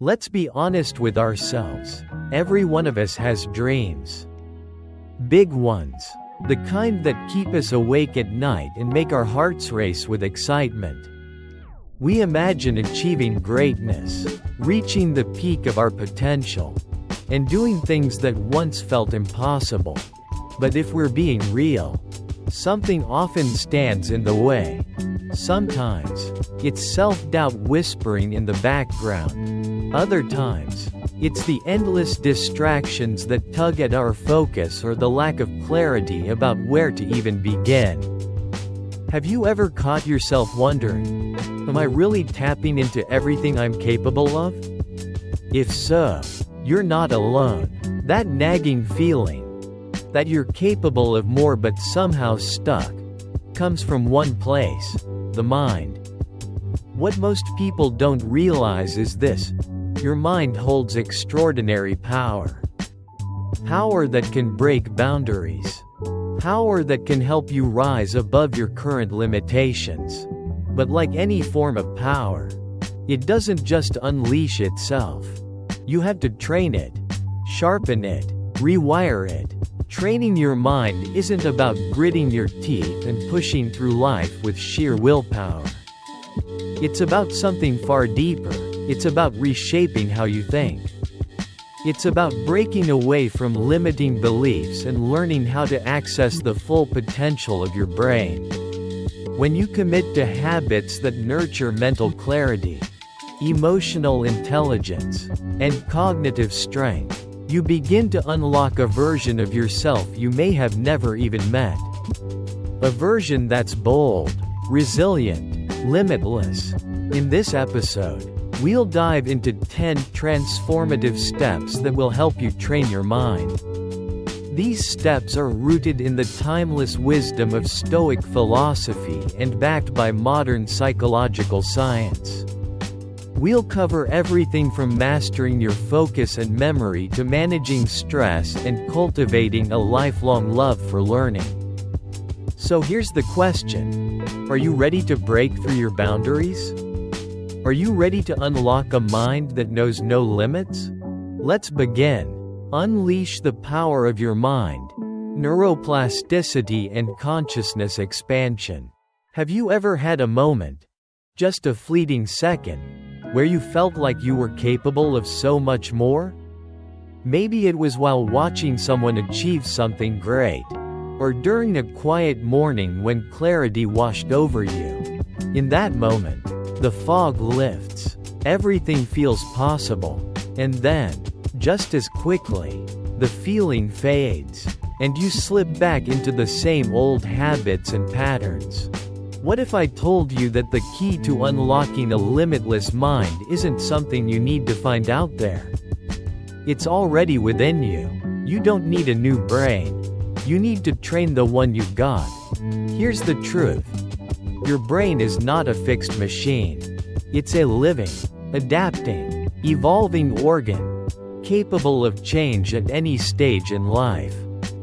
Let's be honest with ourselves. Every one of us has dreams. Big ones. The kind that keep us awake at night and make our hearts race with excitement. We imagine achieving greatness, reaching the peak of our potential, and doing things that once felt impossible. But if we're being real, something often stands in the way. Sometimes, it's self-doubt whispering in the background. Other times, it's the endless distractions that tug at our focus or the lack of clarity about where to even begin. Have you ever caught yourself wondering, am I really tapping into everything I'm capable of? If so, you're not alone. That nagging feeling, that you're capable of more but somehow stuck, comes from one place, the mind. What most people don't realize is this: your mind holds extraordinary power. Power that can break boundaries. Power that can help you rise above your current limitations. But like any form of power, it doesn't just unleash itself. You have to train it, sharpen it, rewire it. Training your mind isn't about gritting your teeth and pushing through life with sheer willpower. It's about something far deeper. It's about reshaping how you think. It's about breaking away from limiting beliefs and learning how to access the full potential of your brain. When you commit to habits that nurture mental clarity, emotional intelligence, and cognitive strength, you begin to unlock a version of yourself you may have never even met. A version that's bold, resilient, limitless. In this episode, we'll dive into 10 transformative steps that will help you train your mind. These steps are rooted in the timeless wisdom of Stoic philosophy and backed by modern psychological science. We'll cover everything from mastering your focus and memory to managing stress and cultivating a lifelong love for learning. So here's the question: are you ready to break through your boundaries? Are you ready to unlock a mind that knows no limits? Let's begin. Unleash the power of your mind. Neuroplasticity and consciousness expansion. Have you ever had a moment, just a fleeting second, where you felt like you were capable of so much more? Maybe it was while watching someone achieve something great, or during a quiet morning when clarity washed over you. In that moment, the fog lifts, everything feels possible, and then, just as quickly, the feeling fades, and you slip back into the same old habits and patterns. What if I told you that the key to unlocking a limitless mind isn't something you need to find out there? It's already within you. You don't need a new brain. You need to train the one you've got. Here's the truth. Your brain is not a fixed machine. It's a living, adapting, evolving organ, capable of change at any stage in life.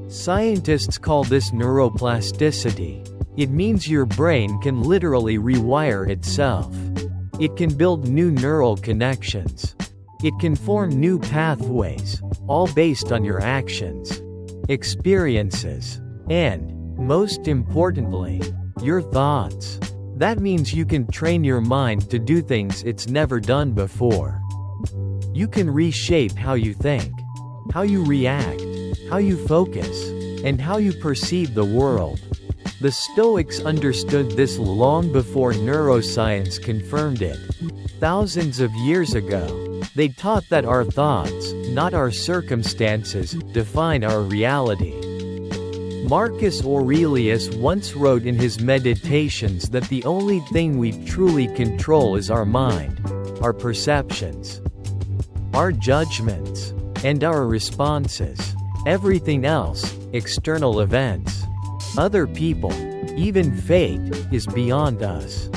Scientists call this neuroplasticity. It means your brain can literally rewire itself. It can build new neural connections. It can form new pathways, all based on your actions, experiences, and, most importantly, your thoughts. That means you can train your mind to do things it's never done before. You can reshape how you think, how you react, how you focus, and how you perceive the world. The Stoics understood this long before neuroscience confirmed it. Thousands of years ago, they taught that our thoughts, not our circumstances, define our reality. Marcus Aurelius once wrote in his Meditations that the only thing we truly control is our mind, our perceptions, our judgments, and our responses. Everything else, external events, other people, even fate, is beyond us.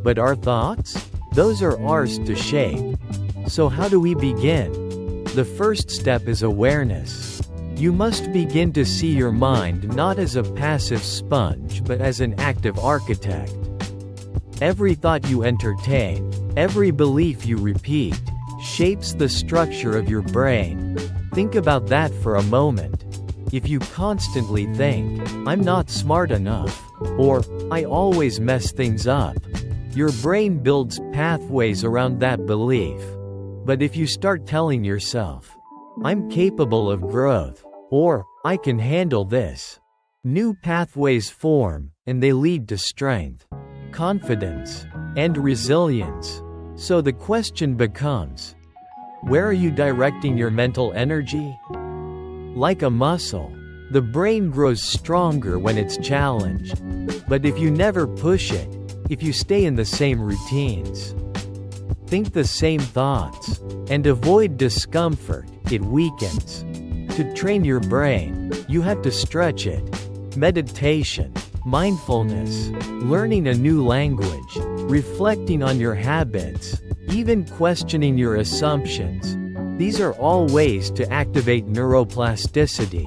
But our thoughts? Those are ours to shape. So how do we begin? The first step is awareness. You must begin to see your mind not as a passive sponge but as an active architect. Every thought you entertain, every belief you repeat, shapes the structure of your brain. Think about that for a moment. If you constantly think, "I'm not smart enough," or "I always mess things up," your brain builds pathways around that belief. But if you start telling yourself, "I'm capable of growth," or "I can handle this," new pathways form, and they lead to strength, confidence, and resilience. So the question becomes, where are you directing your mental energy? Like a muscle, the brain grows stronger when it's challenged. But if you never push it, if you stay in the same routines, think the same thoughts, and avoid discomfort, it weakens. To train your brain, you have to stretch it. Meditation, mindfulness, learning a new language, reflecting on your habits, even questioning your assumptions. These are all ways to activate neuroplasticity.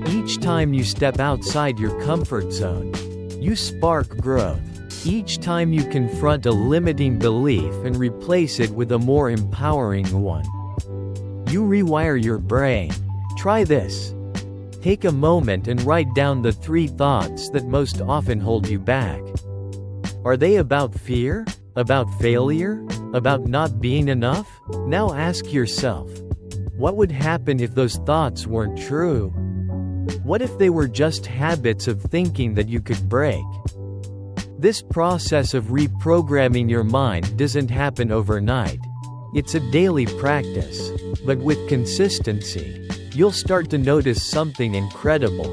Each time you step outside your comfort zone, you spark growth. Each time you confront a limiting belief and replace it with a more empowering one, you rewire your brain. Try this. Take a moment and write down the 3 thoughts that most often hold you back. Are they about fear? About failure? About not being enough? Now ask yourself, what would happen if those thoughts weren't true? What if they were just habits of thinking that you could break? This process of reprogramming your mind doesn't happen overnight. It's a daily practice, but with consistency, you'll start to notice something incredible.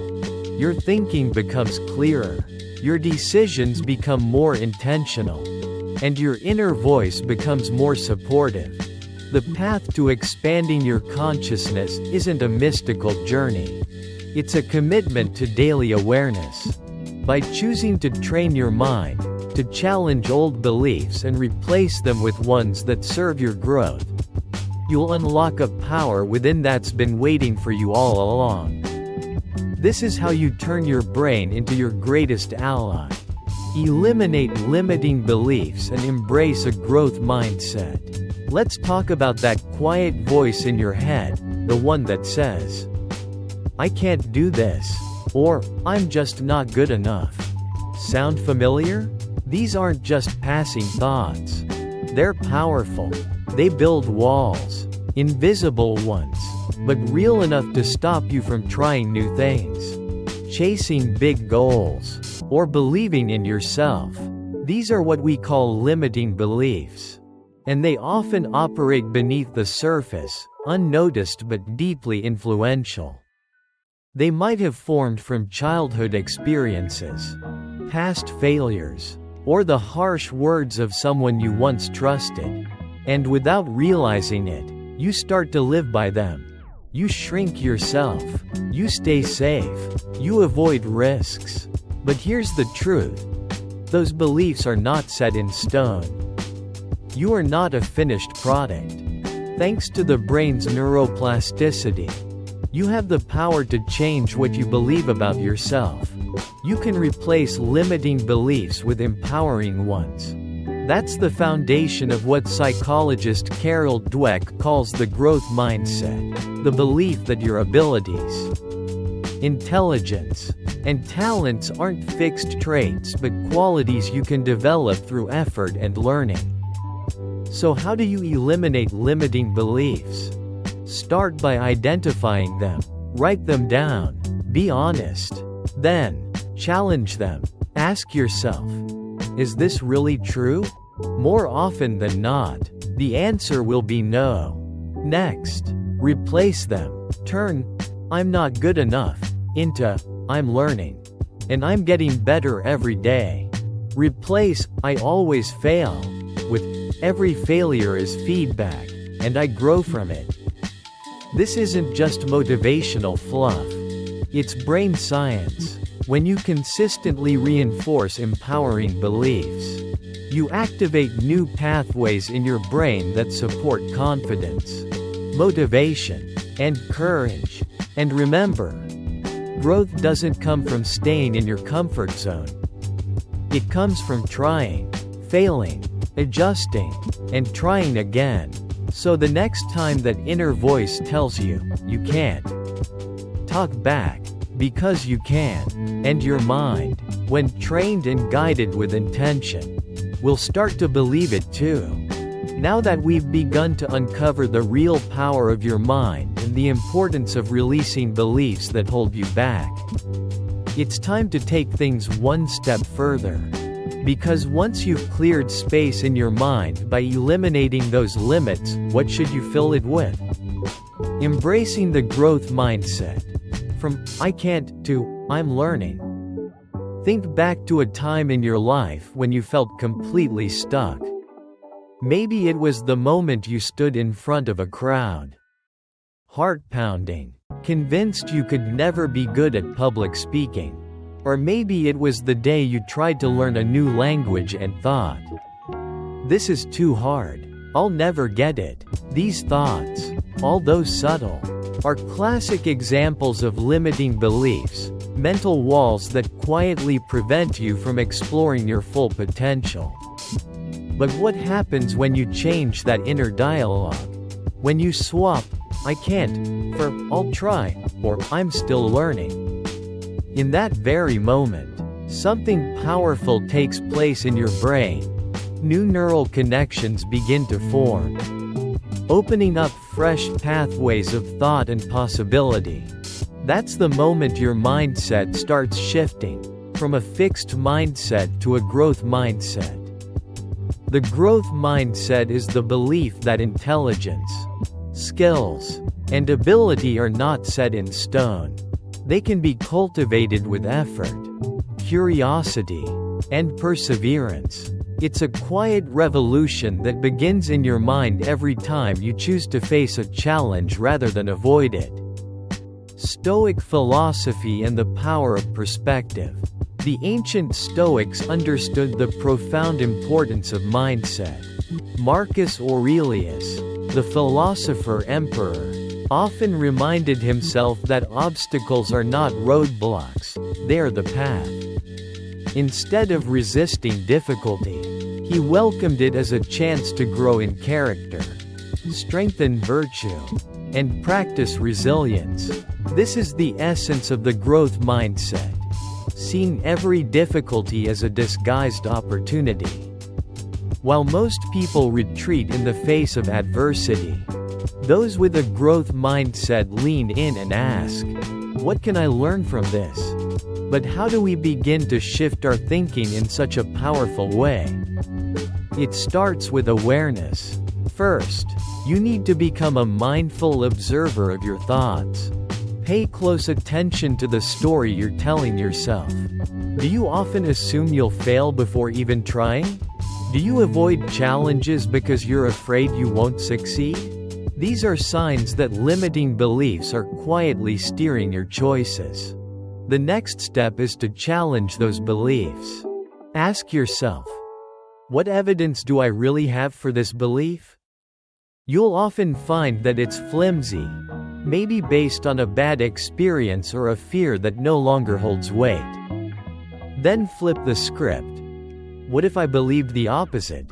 Your thinking becomes clearer, your decisions become more intentional, and your inner voice becomes more supportive. The path to expanding your consciousness isn't a mystical journey. It's a commitment to daily awareness. By choosing to train your mind, to challenge old beliefs and replace them with ones that serve your growth, you'll unlock a power within that's been waiting for you all along. This is how you turn your brain into your greatest ally. Eliminate limiting beliefs and embrace a growth mindset. Let's talk about that quiet voice in your head, the one that says, "I can't do this," or "I'm just not good enough." Sound familiar? These aren't just passing thoughts. They're powerful. They build walls, invisible ones, but real enough to stop you from trying new things, chasing big goals, or believing in yourself. These are what we call limiting beliefs. And they often operate beneath the surface, unnoticed but deeply influential. They might have formed from childhood experiences, past failures, or the harsh words of someone you once trusted. And without realizing it, you start to live by them. You shrink yourself. You stay safe. You avoid risks. But here's the truth. Those beliefs are not set in stone. You are not a finished product. Thanks to the brain's neuroplasticity, you have the power to change what you believe about yourself. You can replace limiting beliefs with empowering ones. That's the foundation of what psychologist Carol Dweck calls the growth mindset, the belief that your abilities, intelligence, and talents aren't fixed traits but qualities you can develop through effort and learning. So how do you eliminate limiting beliefs? Start by identifying them. Write them down. Be honest. Then, challenge them. Ask yourself, is this really true? More often than not, the answer will be no. Next, replace them. Turn, "I'm not good enough," into, "I'm learning. And I'm getting better every day." Replace, "I always fail," with, "Every failure is feedback, and I grow from it." This isn't just motivational fluff. It's brain science. When you consistently reinforce empowering beliefs, you activate new pathways in your brain that support confidence, motivation, and courage. And remember, growth doesn't come from staying in your comfort zone. It comes from trying, failing, adjusting, and trying again. So the next time that inner voice tells you, you can't, talk back, because you can. And your mind, when trained and guided with intention, will start to believe it too. Now that we've begun to uncover the real power of your mind and the importance of releasing beliefs that hold you back, it's time to take things one step further. Because once you've cleared space in your mind by eliminating those limits, what should you fill it with? Embracing the growth mindset. From "I can't" to "I'm learning." Think back to a time in your life when you felt completely stuck. Maybe it was the moment you stood in front of a crowd, heart pounding, convinced you could never be good at public speaking. Or maybe it was the day you tried to learn a new language and thought, "This is too hard. I'll never get it." These thoughts, although subtle, are classic examples of limiting beliefs, mental walls that quietly prevent you from exploring your full potential. But what happens when you change that inner dialogue? When you swap "I can't" for "I'll try" or "I'm still learning"? In that very moment, something powerful takes place in your brain. New neural connections begin to form, opening up fresh pathways of thought and possibility. That's the moment your mindset starts shifting, from a fixed mindset to a growth mindset. The growth mindset is the belief that intelligence, skills, and ability are not set in stone. They can be cultivated with effort, curiosity, and perseverance. It's a quiet revolution that begins in your mind every time you choose to face a challenge rather than avoid it. Stoic philosophy and the power of perspective. The ancient Stoics understood the profound importance of mindset. Marcus Aurelius, the philosopher-emperor, often reminded himself that obstacles are not roadblocks, they are the path. Instead of resisting difficulty, he welcomed it as a chance to grow in character, strengthen virtue, and practice resilience. This is the essence of the growth mindset, seeing every difficulty as a disguised opportunity. While most people retreat in the face of adversity, those with a growth mindset lean in and ask, "What can I learn from this?" But how do we begin to shift our thinking in such a powerful way? It starts with awareness. First, you need to become a mindful observer of your thoughts. Pay close attention to the story you're telling yourself. Do you often assume you'll fail before even trying? Do you avoid challenges because you're afraid you won't succeed? These are signs that limiting beliefs are quietly steering your choices. The next step is to challenge those beliefs. Ask yourself, what evidence do I really have for this belief? You'll often find that it's flimsy, maybe based on a bad experience or a fear that no longer holds weight. Then flip the script. What if I believed the opposite?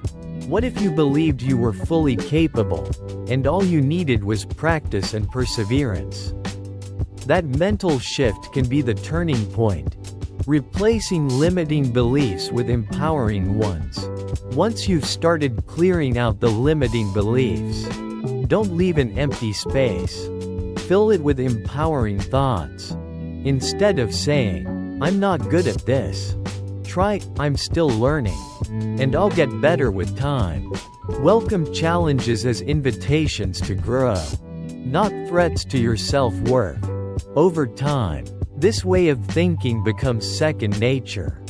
What if you believed you were fully capable, and all you needed was practice and perseverance? That mental shift can be the turning point, replacing limiting beliefs with empowering ones. Once you've started clearing out the limiting beliefs, don't leave an empty space. Fill it with empowering thoughts. Instead of saying, "I'm not good at this," try, "I'm still learning, and I'll get better with time." Welcome challenges as invitations to grow, not threats to your self-worth. Over time, this way of thinking becomes second nature.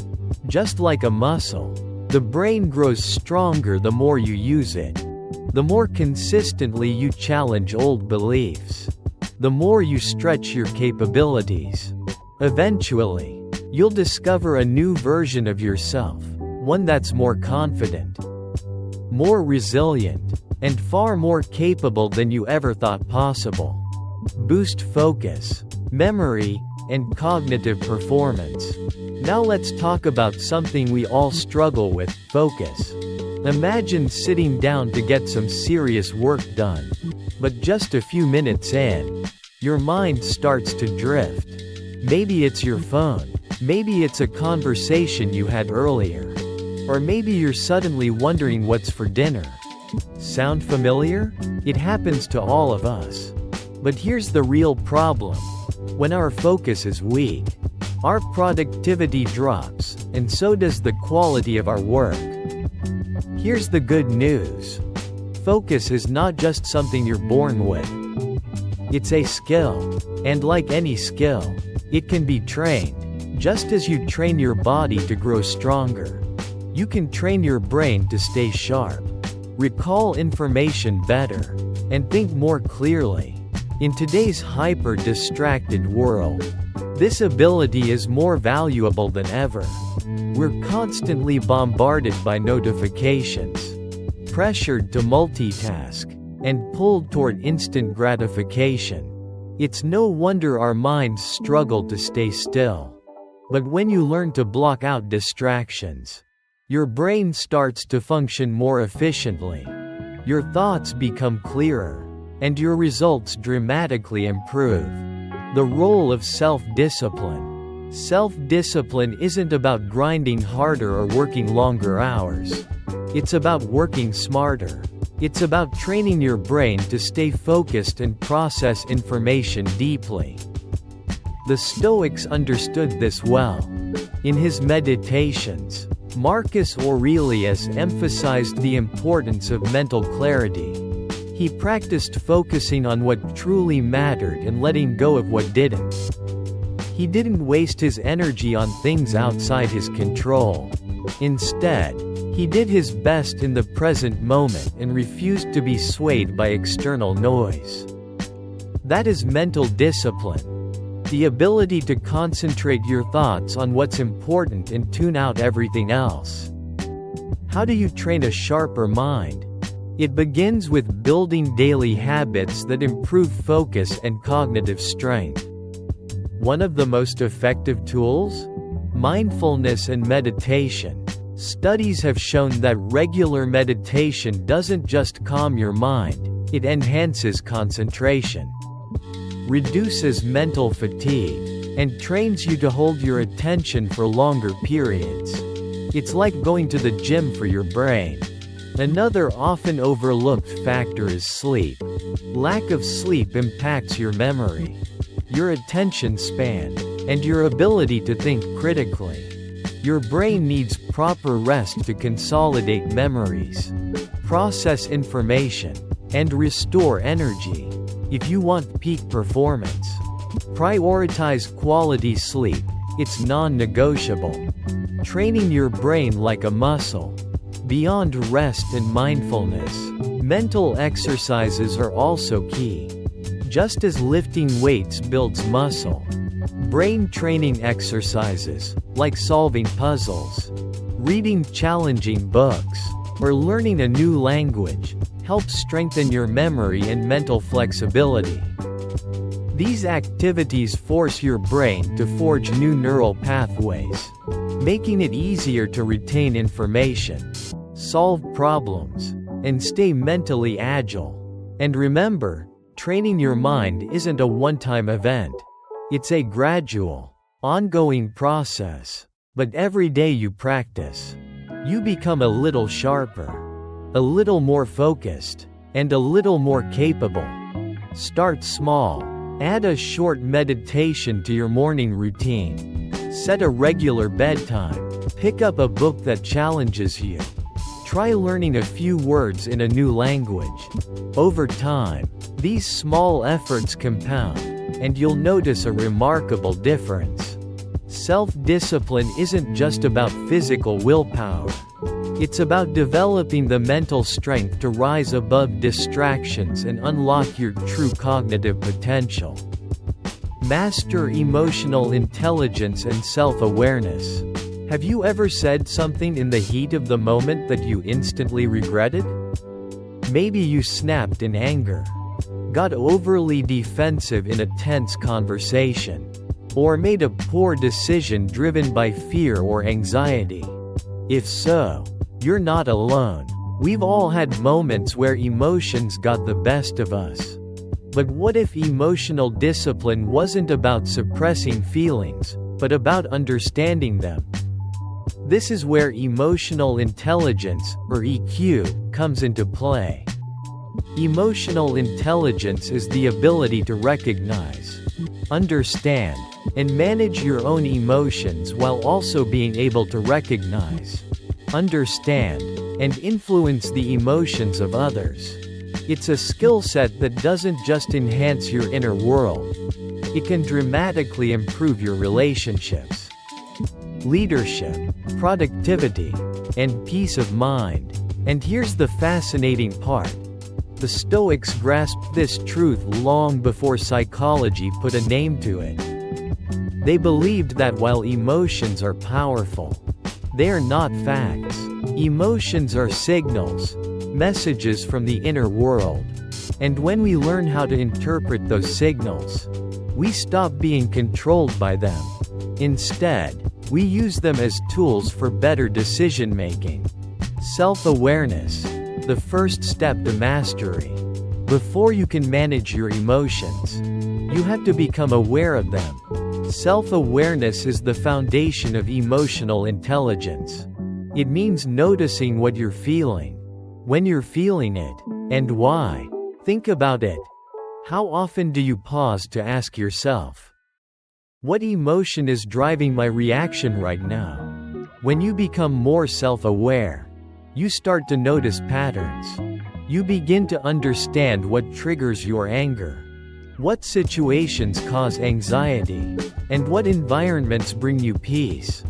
Just like a muscle, the brain grows stronger the more you use it. The more consistently you challenge old beliefs, the more you stretch your capabilities. Eventually, you'll discover a new version of yourself, one that's more confident, more resilient, and far more capable than you ever thought possible. Boost focus, memory, and cognitive performance. Now let's talk about something we all struggle with: focus. Imagine sitting down to get some serious work done. But just a few minutes in, your mind starts to drift. Maybe it's your phone. Maybe it's a conversation you had earlier. Or maybe you're suddenly wondering what's for dinner. Sound familiar? It happens to all of us. But here's the real problem. When our focus is weak, our productivity drops, and so does the quality of our work. Here's the good news. Focus is not just something you're born with. It's a skill. And like any skill, it can be trained. Just as you train your body to grow stronger, you can train your brain to stay sharp, recall information better, and think more clearly. In today's hyper-distracted world, this ability is more valuable than ever. We're constantly bombarded by notifications, pressured to multitask, and pulled toward instant gratification. It's no wonder our minds struggle to stay still. But when you learn to block out distractions, your brain starts to function more efficiently. Your thoughts become clearer, and your results dramatically improve. The role of self-discipline. Self-discipline isn't about grinding harder or working longer hours. It's about working smarter. It's about training your brain to stay focused and process information deeply. The Stoics understood this well. In his Meditations, Marcus Aurelius emphasized the importance of mental clarity. He practiced focusing on what truly mattered and letting go of what didn't. He didn't waste his energy on things outside his control. Instead, he did his best in the present moment and refused to be swayed by external noise. That is mental discipline. The ability to concentrate your thoughts on what's important and tune out everything else. How do you train a sharper mind? It begins with building daily habits that improve focus and cognitive strength. One of the most effective tools? Mindfulness and meditation. Studies have shown that regular meditation doesn't just calm your mind, it enhances concentration, reduces mental fatigue, and trains you to hold your attention for longer periods. It's like going to the gym for your brain. Another often overlooked factor is sleep. Lack of sleep impacts your memory, your attention span, and your ability to think critically. Your brain needs proper rest to consolidate memories, process information, and restore energy. If you want peak performance, prioritize quality sleep. It's non-negotiable. Training your brain like a muscle. Beyond rest and mindfulness, mental exercises are also key. Just as lifting weights builds muscle, brain training exercises, like solving puzzles, reading challenging books, or learning a new language, help strengthen your memory and mental flexibility. These activities force your brain to forge new neural pathways, making it easier to retain information, solve problems, and stay mentally agile. And remember, training your mind isn't a one-time event. It's a gradual, ongoing process. But every day you practice, you become a little sharper, a little more focused, and a little more capable. Start small. Add a short meditation to your morning routine. Set a regular bedtime. Pick up a book that challenges you. Try learning a few words in a new language. Over time, these small efforts compound, and you'll notice a remarkable difference. Self-discipline isn't just about physical willpower. It's about developing the mental strength to rise above distractions and unlock your true cognitive potential. Master emotional intelligence and self-awareness. Have you ever said something in the heat of the moment that you instantly regretted? Maybe you snapped in anger, got overly defensive in a tense conversation, or made a poor decision driven by fear or anxiety. If so, you're not alone. We've all had moments where emotions got the best of us. But what if emotional discipline wasn't about suppressing feelings, but about understanding them? This is where emotional intelligence, or EQ, comes into play. Emotional intelligence is the ability to recognize, understand, and manage your own emotions while also being able to recognize, understand, and influence the emotions of others. It's a skill set that doesn't just enhance your inner world. It can dramatically improve your relationships, leadership, productivity, and peace of mind. And here's the fascinating part. The Stoics grasped this truth long before psychology put a name to it. They believed that while emotions are powerful, they are not facts. Emotions are signals, messages from the inner world. And when we learn how to interpret those signals, we stop being controlled by them. Instead, we use them as tools for better decision-making. Self-awareness, the first step to mastery. Before you can manage your emotions, you have to become aware of them. Self-awareness is the foundation of emotional intelligence. It means noticing what you're feeling, when you're feeling it, and why. Think about it. How often do you pause to ask yourself, what emotion is driving my reaction right now? When you become more self-aware, you start to notice patterns. You begin to understand what triggers your anger, what situations cause anxiety, and what environments bring you peace.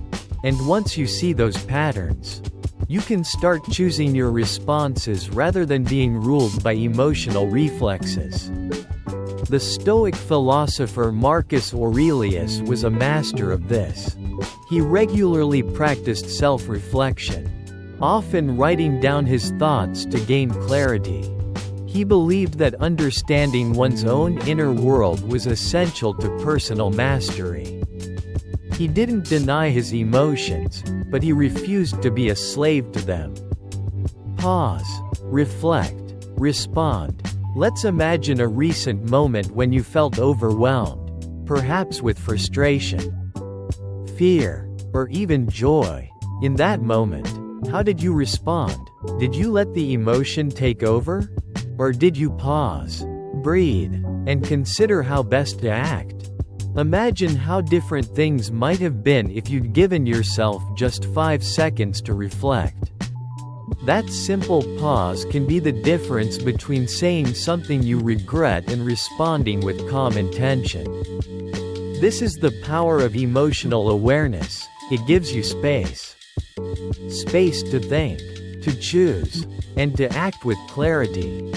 And once you see those patterns, you can start choosing your responses rather than being ruled by emotional reflexes. The Stoic philosopher Marcus Aurelius was a master of this. He regularly practiced self-reflection, often writing down his thoughts to gain clarity. He believed that understanding one's own inner world was essential to personal mastery. He didn't deny his emotions, but he refused to be a slave to them. Pause, reflect, respond. Let's imagine a recent moment when you felt overwhelmed, perhaps with frustration, fear, or even joy. In that moment, how did you respond? Did you let the emotion take over? Or did you pause, breathe, and consider how best to act? Imagine how different things might have been if you'd given yourself just 5 seconds to reflect. That simple pause can be the difference between saying something you regret and responding with calm intention. This is the power of emotional awareness. It gives you space. Space to think, to choose, and to act with clarity.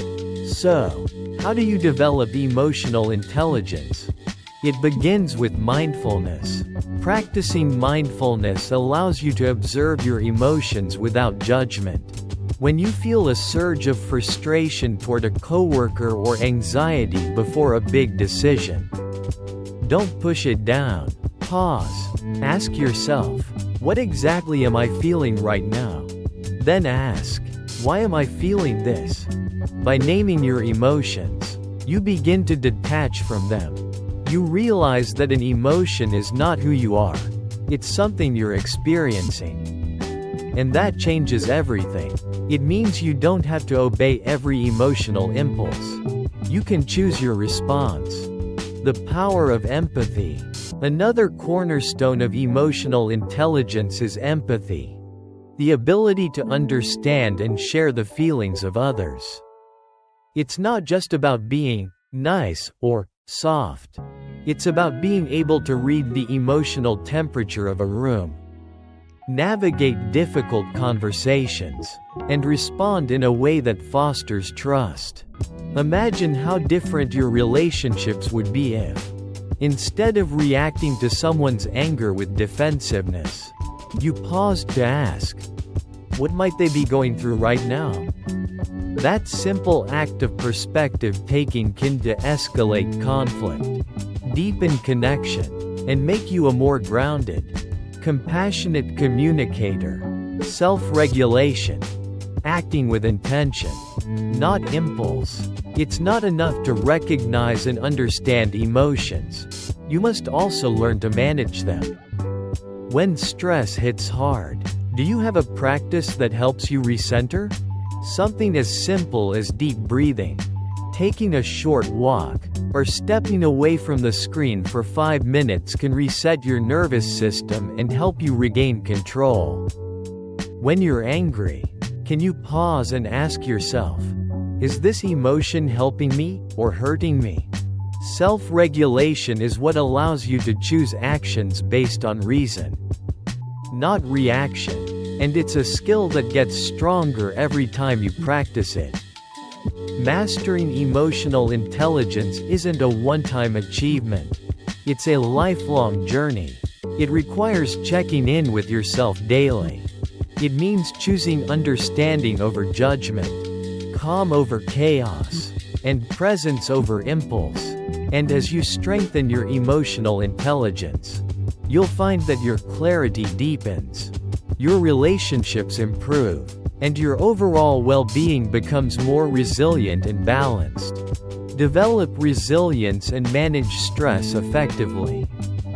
So, how do you develop emotional intelligence? It begins with mindfulness. Practicing mindfulness allows you to observe your emotions without judgment. When you feel a surge of frustration toward a coworker or anxiety before a big decision, don't push it down. Pause. Ask yourself, what exactly am I feeling right now? Then ask, why am I feeling this? By naming your emotions, you begin to detach from them. You realize that an emotion is not who you are. It's something you're experiencing. And that changes everything. It means you don't have to obey every emotional impulse. You can choose your response. The power of empathy. Another cornerstone of emotional intelligence is empathy. The ability to understand and share the feelings of others. It's not just about being nice or soft. It's about being able to read the emotional temperature of a room, navigate difficult conversations, and respond in a way that fosters trust. Imagine how different your relationships would be if, instead of reacting to someone's anger with defensiveness, you paused to ask, what might they be going through right now? That simple act of perspective taking can de-escalate conflict, deepen connection, and make you a more grounded, compassionate communicator. Self-regulation. acting with intention, not impulse. It's not enough to recognize and understand emotions. You must also learn to manage them. When stress hits hard, do you have a practice that helps you recenter? Something as simple as deep breathing, taking a short walk, or stepping away from the screen for 5 minutes can reset your nervous system and help you regain control. When you're angry, can you pause and ask yourself, is this emotion helping me or hurting me? Self-regulation is what allows you to choose actions based on reason, not reaction, and it's a skill that gets stronger every time you practice it. Mastering emotional intelligence isn't a one-time achievement. It's a lifelong journey. It requires checking in with yourself daily. It means choosing understanding over judgment, calm over chaos, and presence over impulse. And as you strengthen your emotional intelligence, you'll find that your clarity deepens, your relationships improve, and your overall well-being becomes more resilient and balanced. Develop resilience and manage stress effectively.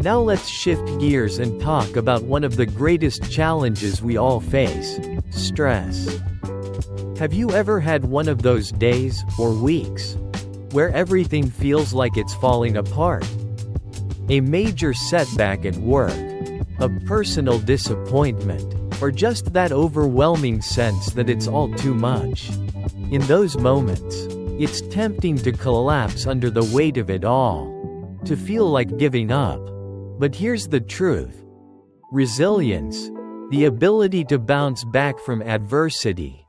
Now let's shift gears and talk about one of the greatest challenges we all face: stress. Have you ever had one of those days, or weeks, where everything feels like it's falling apart? A major setback at work, a personal disappointment, or just that overwhelming sense that it's all too much. In those moments, it's tempting to collapse under the weight of it all, to feel like giving up. But here's the truth. Resilience, the ability to bounce back from adversity,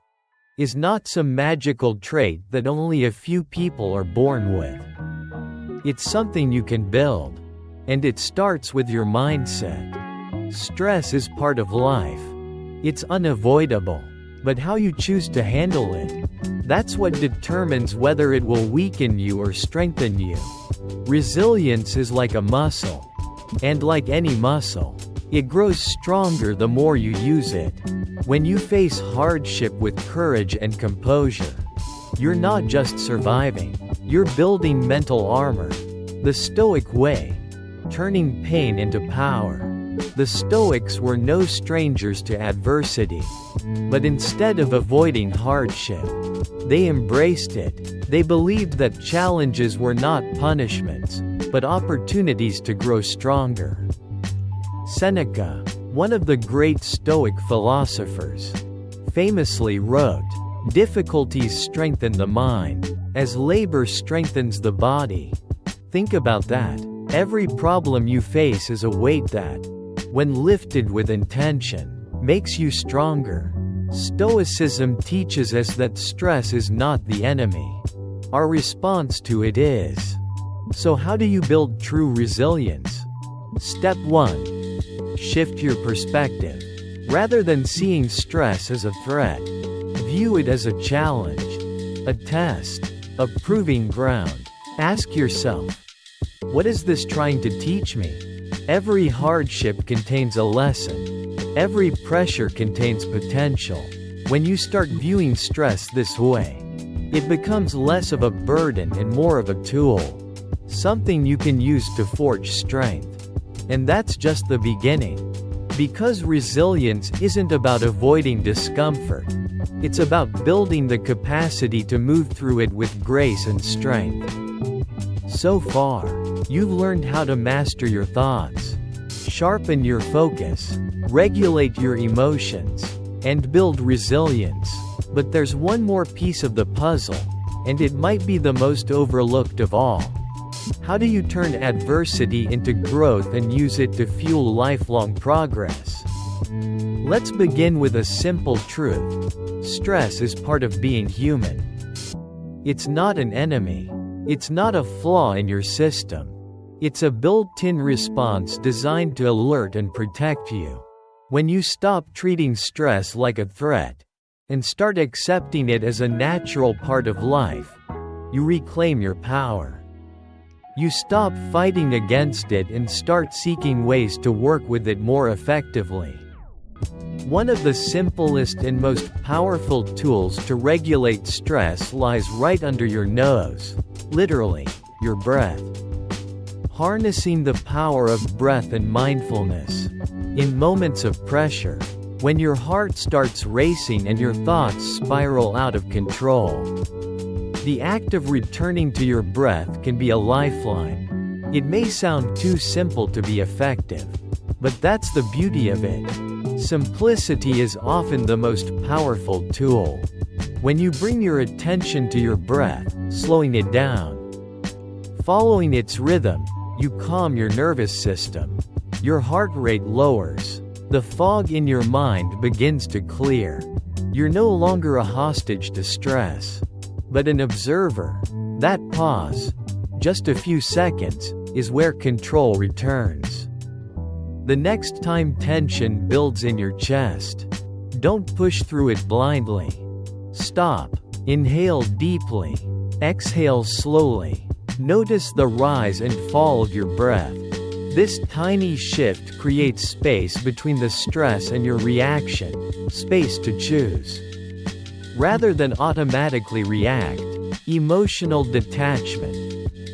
is not some magical trait that only a few people are born with. It's something you can build, and it starts with your mindset. Stress is part of life. It's unavoidable, but how you choose to handle it, that's what determines whether it will weaken you or strengthen you. Resilience is like a muscle, and like any muscle, it grows stronger the more you use it. When you face hardship with courage and composure, you're not just surviving, you're building mental armor. The Stoic way, turning pain into power. The Stoics were no strangers to adversity. But instead of avoiding hardship, they embraced it. They believed that challenges were not punishments, but opportunities to grow stronger. Seneca, one of the great Stoic philosophers, famously wrote, "Difficulties strengthen the mind, as labor strengthens the body." Think about that. Every problem you face is a weight that, when lifted with intention, makes you stronger. Stoicism teaches us that stress is not the enemy. Our response to it is. So how do you build true resilience? Step 1. Shift your perspective. Rather than seeing stress as a threat, view it as a challenge, a test, a proving ground. Ask yourself, what is this trying to teach me? Every hardship contains a lesson. Every pressure contains potential. When you start viewing stress this way, it becomes less of a burden and more of a tool. Something you can use to forge strength. And that's just the beginning. Because resilience isn't about avoiding discomfort. It's about building the capacity to move through it with grace and strength. So far, you've learned how to master your thoughts, sharpen your focus, regulate your emotions, and build resilience. But there's one more piece of the puzzle, and it might be the most overlooked of all. How do you turn adversity into growth and use it to fuel lifelong progress? Let's begin with a simple truth. Stress is part of being human. It's not an enemy. It's not a flaw in your system. It's a built-in response designed to alert and protect you. When you stop treating stress like a threat, and start accepting it as a natural part of life, you reclaim your power. You stop fighting against it and start seeking ways to work with it more effectively. One of the simplest and most powerful tools to regulate stress lies right under your nose. Literally, your breath. Harnessing the power of breath and mindfulness. In moments of pressure, when your heart starts racing and your thoughts spiral out of control, the act of returning to your breath can be a lifeline. It may sound too simple to be effective, but that's the beauty of it. Simplicity is often the most powerful tool. When you bring your attention to your breath, slowing it down, following its rhythm, you calm your nervous system. Your heart rate lowers. The fog in your mind begins to clear. You're no longer a hostage to stress, but an observer. That pause, just a few seconds, is where control returns. The next time tension builds in your chest, don't push through it blindly. Stop. Inhale deeply. Exhale slowly. Notice the rise and fall of your breath. This tiny shift creates space between the stress and your reaction, space to choose. Rather than automatically react, emotional detachment.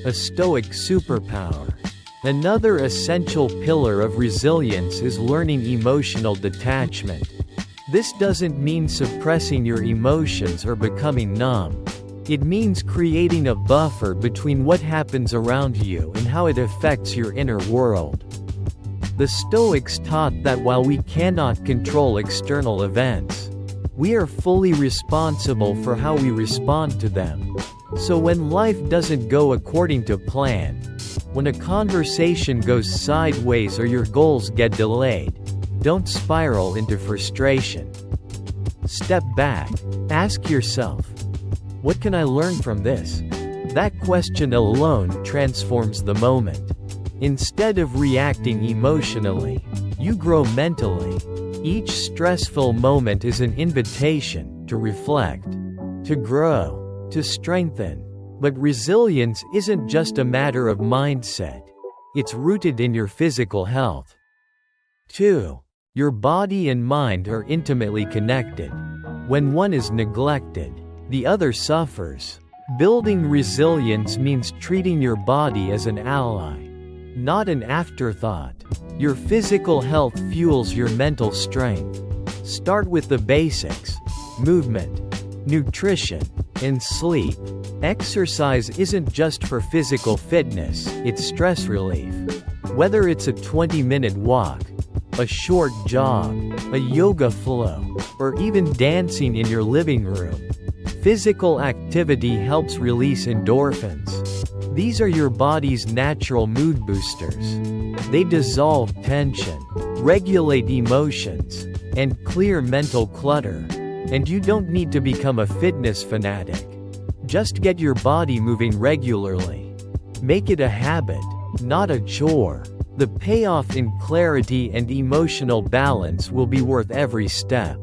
A Stoic superpower. Another essential pillar of resilience is learning emotional detachment. This doesn't mean suppressing your emotions or becoming numb. It means creating a buffer between what happens around you and how it affects your inner world. The Stoics taught that while we cannot control external events, we are fully responsible for how we respond to them. So when life doesn't go according to plan, when a conversation goes sideways or your goals get delayed, don't spiral into frustration. Step back. Ask yourself, what can I learn from this? That question alone transforms the moment. Instead of reacting emotionally, you grow mentally. Each stressful moment is an invitation to reflect, to grow, to strengthen. But resilience isn't just a matter of mindset. It's rooted in your physical health. 2. Your body and mind are intimately connected. When one is neglected, the other suffers. Building resilience means treating your body as an ally, not an afterthought. Your physical health fuels your mental strength. Start with the basics: movement, nutrition, and sleep. Exercise isn't just for physical fitness, it's stress relief. Whether it's a 20-minute walk, a short jog, a yoga flow, or even dancing in your living room, physical activity helps release endorphins. These are your body's natural mood boosters. They dissolve tension, regulate emotions, and clear mental clutter. And you don't need to become a fitness fanatic. Just get your body moving regularly. Make it a habit, not a chore. The payoff in clarity and emotional balance will be worth every step.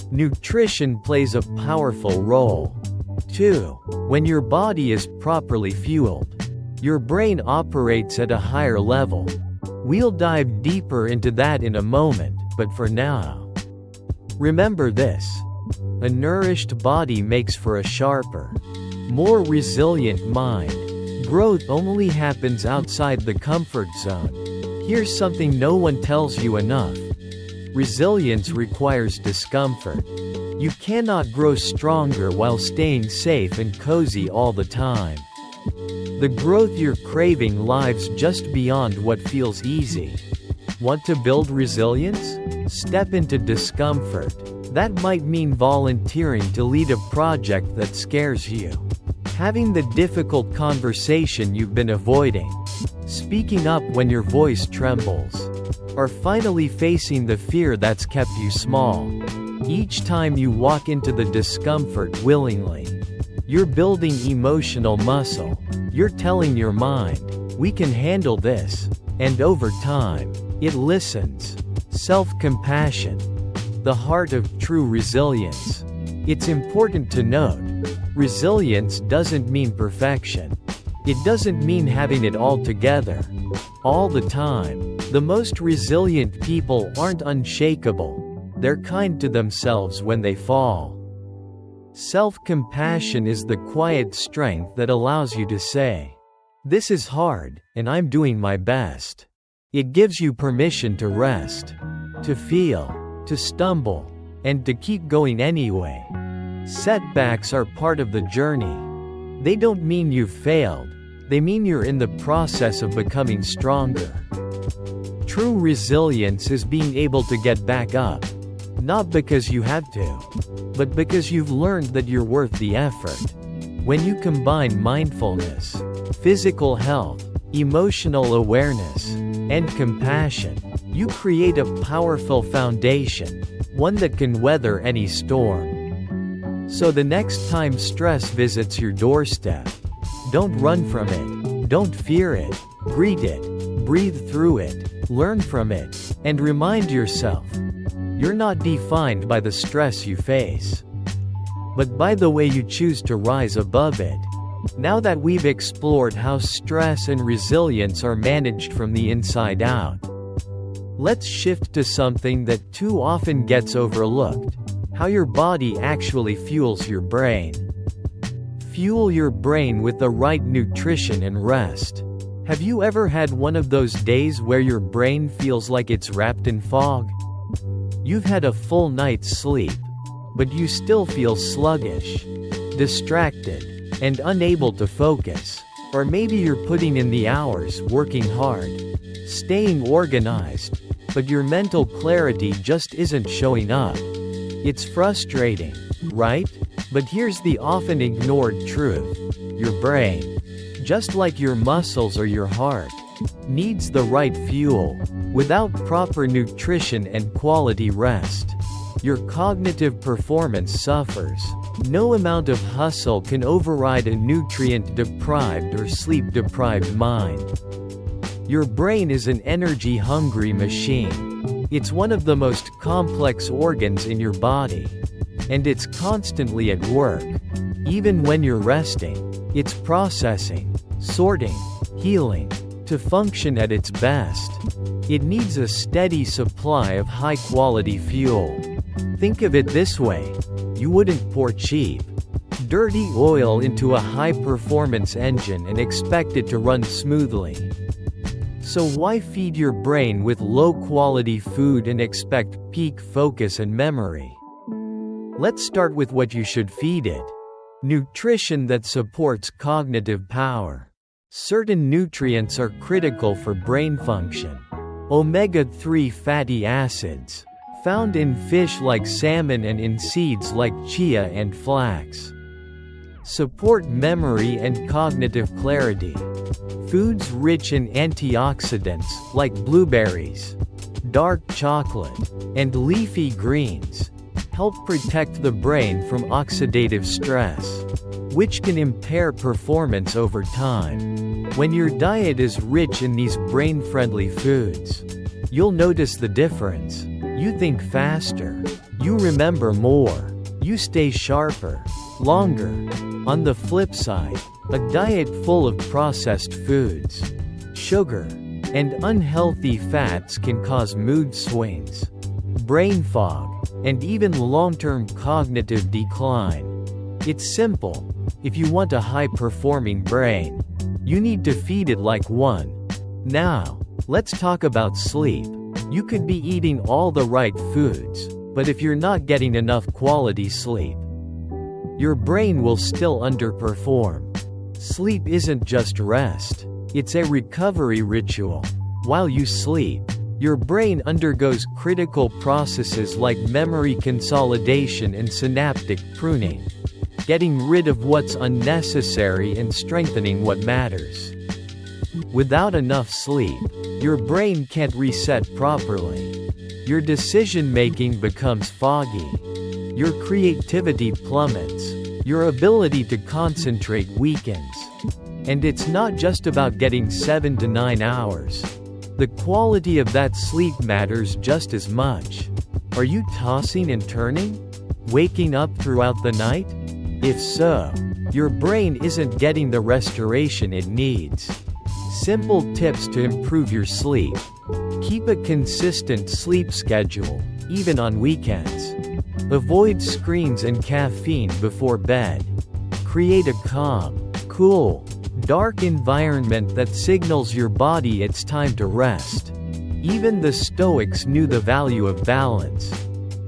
Nutrition plays a powerful role. 2. When your body is properly fueled, your brain operates at a higher level. We'll dive deeper into that in a moment, but for now, remember this: a nourished body makes for a sharper, more resilient mind. Growth only happens outside the comfort zone. Here's something no one tells you enough: resilience requires discomfort. You cannot grow stronger while staying safe and cozy all the time. The growth you're craving lies just beyond what feels easy. Want to build resilience? Step into discomfort. That might mean volunteering to lead a project that scares you, having the difficult conversation you've been avoiding, speaking up when your voice trembles, or finally facing the fear that's kept you small. Each time you walk into the discomfort willingly, you're building emotional muscle. You're telling your mind, we can handle this. And over time, it listens. Self-compassion, the heart of true resilience. It's important to note, resilience doesn't mean perfection. It doesn't mean having it all together. all the time. The most resilient people aren't unshakable. They're kind to themselves when they fall. Self-compassion is the quiet strength that allows you to say, "This is hard, and I'm doing my best." It gives you permission to rest, to feel, to stumble, and to keep going anyway. Setbacks are part of the journey. They don't mean you've failed, they mean you're in the process of becoming stronger. True resilience is being able to get back up. Not because you have to, but because you've learned that you're worth the effort. When you combine mindfulness, physical health, emotional awareness, and compassion, you create a powerful foundation, one that can weather any storm. So the next time stress visits your doorstep, don't run from it, don't fear it, greet it, breathe through it, learn from it, and remind yourself, you're not defined by the stress you face, but by the way you choose to rise above it. Now that we've explored how stress and resilience are managed from the inside out, let's shift to something that too often gets overlooked: how your body actually fuels your brain. Fuel your brain with the right nutrition and rest. Have you ever had one of those days where your brain feels like it's wrapped in fog? You've had a full night's sleep, but you still feel sluggish, distracted, and unable to focus. Or maybe you're putting in the hours, working hard, staying organized, but your mental clarity just isn't showing up. It's frustrating, right? But here's the often ignored truth. Your brain, just like your muscles or your heart, needs the right fuel. Without proper nutrition and quality rest, your cognitive performance suffers. No amount of hustle can override a nutrient-deprived or sleep-deprived mind. Your brain is an energy-hungry machine. It's one of the most complex organs in your body, and it's constantly at work. Even when you're resting, it's processing, sorting, healing, to function at its best. It needs a steady supply of high-quality fuel. Think of it this way: you wouldn't pour cheap, dirty oil into a high-performance engine and expect it to run smoothly. So why feed your brain with low-quality food and expect peak focus and memory? Let's start with what you should feed it: nutrition that supports cognitive power. Certain nutrients are critical for brain function. Omega-3 fatty acids, found in fish like salmon and in seeds like chia and flax, support memory and cognitive clarity. Foods rich in antioxidants, like blueberries, dark chocolate, and leafy greens, help protect the brain from oxidative stress, which can impair performance over time. When your diet is rich in these brain-friendly foods, you'll notice the difference. You think faster, you remember more, you stay sharper, longer. On the flip side, a diet full of processed foods, sugar, and unhealthy fats can cause mood swings, brain fog, and even long-term cognitive decline. It's simple. If you want a high-performing brain, you need to feed it like one. Now, let's talk about sleep. You could be eating all the right foods, but if you're not getting enough quality sleep, your brain will still underperform. Sleep isn't just rest, it's a recovery ritual. While you sleep, your brain undergoes critical processes like memory consolidation and synaptic pruning, getting rid of what's unnecessary and strengthening what matters. Without enough sleep, your brain can't reset properly. Your decision-making becomes foggy. Your creativity plummets. Your ability to concentrate weakens. And it's not just about getting 7 to 9 hours. The quality of that sleep matters just as much. Are you tossing and turning? Waking up throughout the night? If so, your brain isn't getting the restoration it needs. Simple tips to improve your sleep. Keep a consistent sleep schedule, even on weekends. Avoid screens and caffeine before bed. Create a calm, cool, dark environment that signals your body it's time to rest. Even the Stoics knew the value of balance.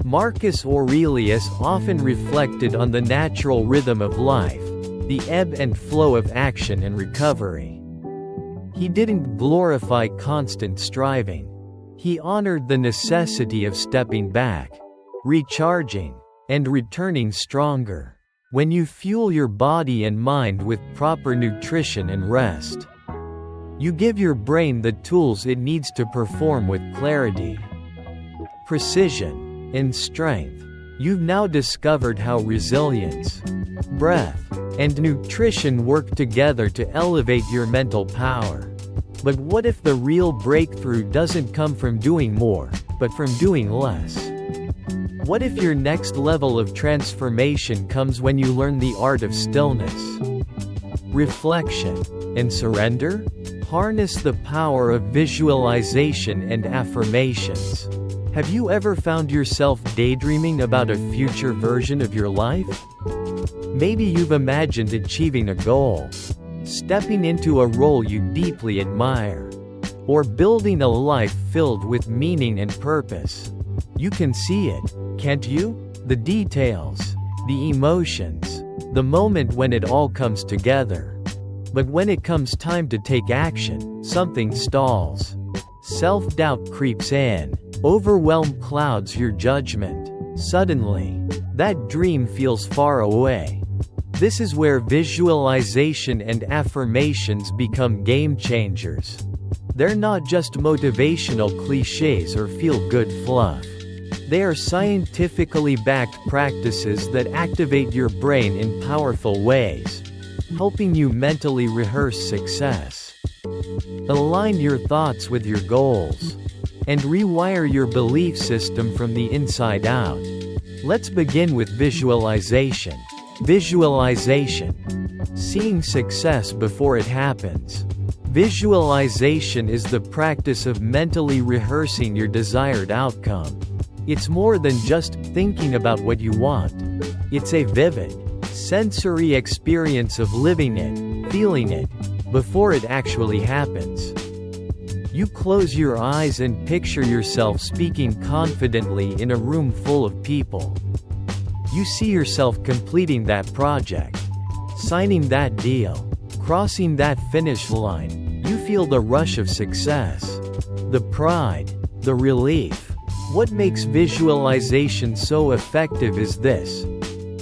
Marcus Aurelius often reflected on the natural rhythm of life, the ebb and flow of action and recovery. He didn't glorify constant striving. He honored the necessity of stepping back, recharging, and returning stronger. When you fuel your body and mind with proper nutrition and rest, you give your brain the tools it needs to perform with clarity, precision, and strength. You've now discovered how resilience, breath, and nutrition work together to elevate your mental power. But what if the real breakthrough doesn't come from doing more, but from doing less? What if your next level of transformation comes when you learn the art of stillness, reflection, and surrender? Harness the power of visualization and affirmations. Have you ever found yourself daydreaming about a future version of your life? Maybe you've imagined achieving a goal, stepping into a role you deeply admire, or building a life filled with meaning and purpose. You can see it, can't you? The details, the emotions, the moment when it all comes together. But when it comes time to take action, something stalls. Self-doubt creeps in. Overwhelm clouds your judgment. Suddenly, that dream feels far away. This is where visualization and affirmations become game changers. They're not just motivational cliches or feel-good fluff. They are scientifically backed practices that activate your brain in powerful ways, helping you mentally rehearse success, align your thoughts with your goals, and rewire your belief system from the inside out. Let's begin with visualization. Visualization. Seeing success before it happens. Visualization is the practice of mentally rehearsing your desired outcome. It's more than just thinking about what you want. It's a vivid, sensory experience of living it, feeling it, before it actually happens. You close your eyes and picture yourself speaking confidently in a room full of people. You see yourself completing that project, signing that deal, crossing that finish line. You feel the rush of success, the pride, the relief. What makes visualization so effective is this: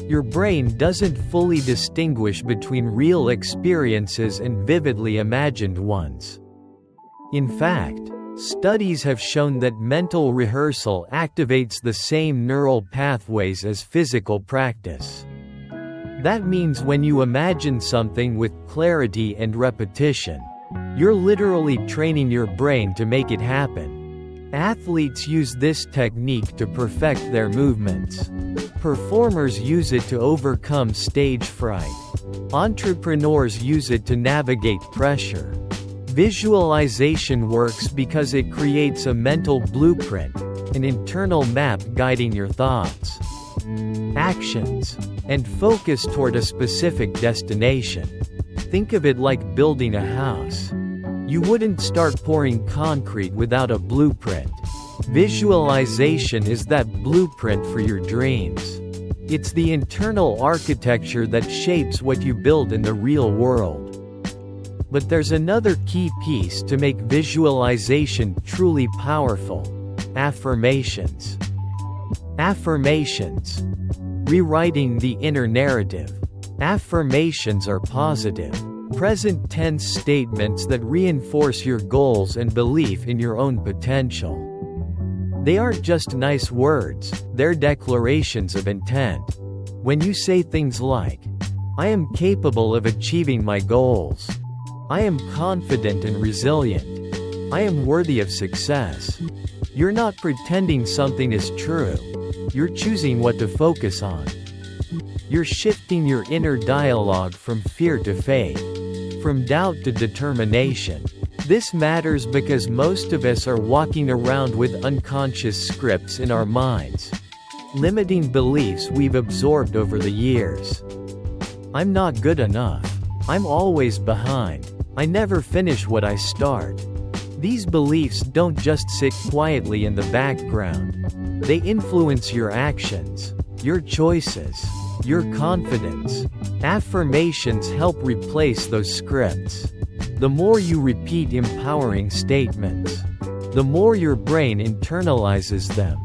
your brain doesn't fully distinguish between real experiences and vividly imagined ones. In fact, studies have shown that mental rehearsal activates the same neural pathways as physical practice. That means when you imagine something with clarity and repetition, you're literally training your brain to make it happen. Athletes use this technique to perfect their movements. Performers use it to overcome stage fright. Entrepreneurs use it to navigate pressure. Visualization works because it creates a mental blueprint, an internal map guiding your thoughts, actions, and focus toward a specific destination. Think of it like building a house. You wouldn't start pouring concrete without a blueprint. Visualization is that blueprint for your dreams. It's the internal architecture that shapes what you build in the real world. But there's another key piece to make visualization truly powerful: affirmations. Affirmations. Rewriting the inner narrative. Affirmations are positive, present tense statements that reinforce your goals and belief in your own potential. They aren't just nice words, they're declarations of intent. When you say things like, "I am capable of achieving my goals. I am confident and resilient. I am worthy of success," you're not pretending something is true. You're choosing what to focus on. You're shifting your inner dialogue from fear to faith, from doubt to determination. This matters because most of us are walking around with unconscious scripts in our minds, limiting beliefs we've absorbed over the years. I'm not good enough. I'm always behind. I never finish what I start. These beliefs don't just sit quietly in the background. They influence your actions, your choices, your confidence. Affirmations help replace those scripts. The more you repeat empowering statements, the more your brain internalizes them.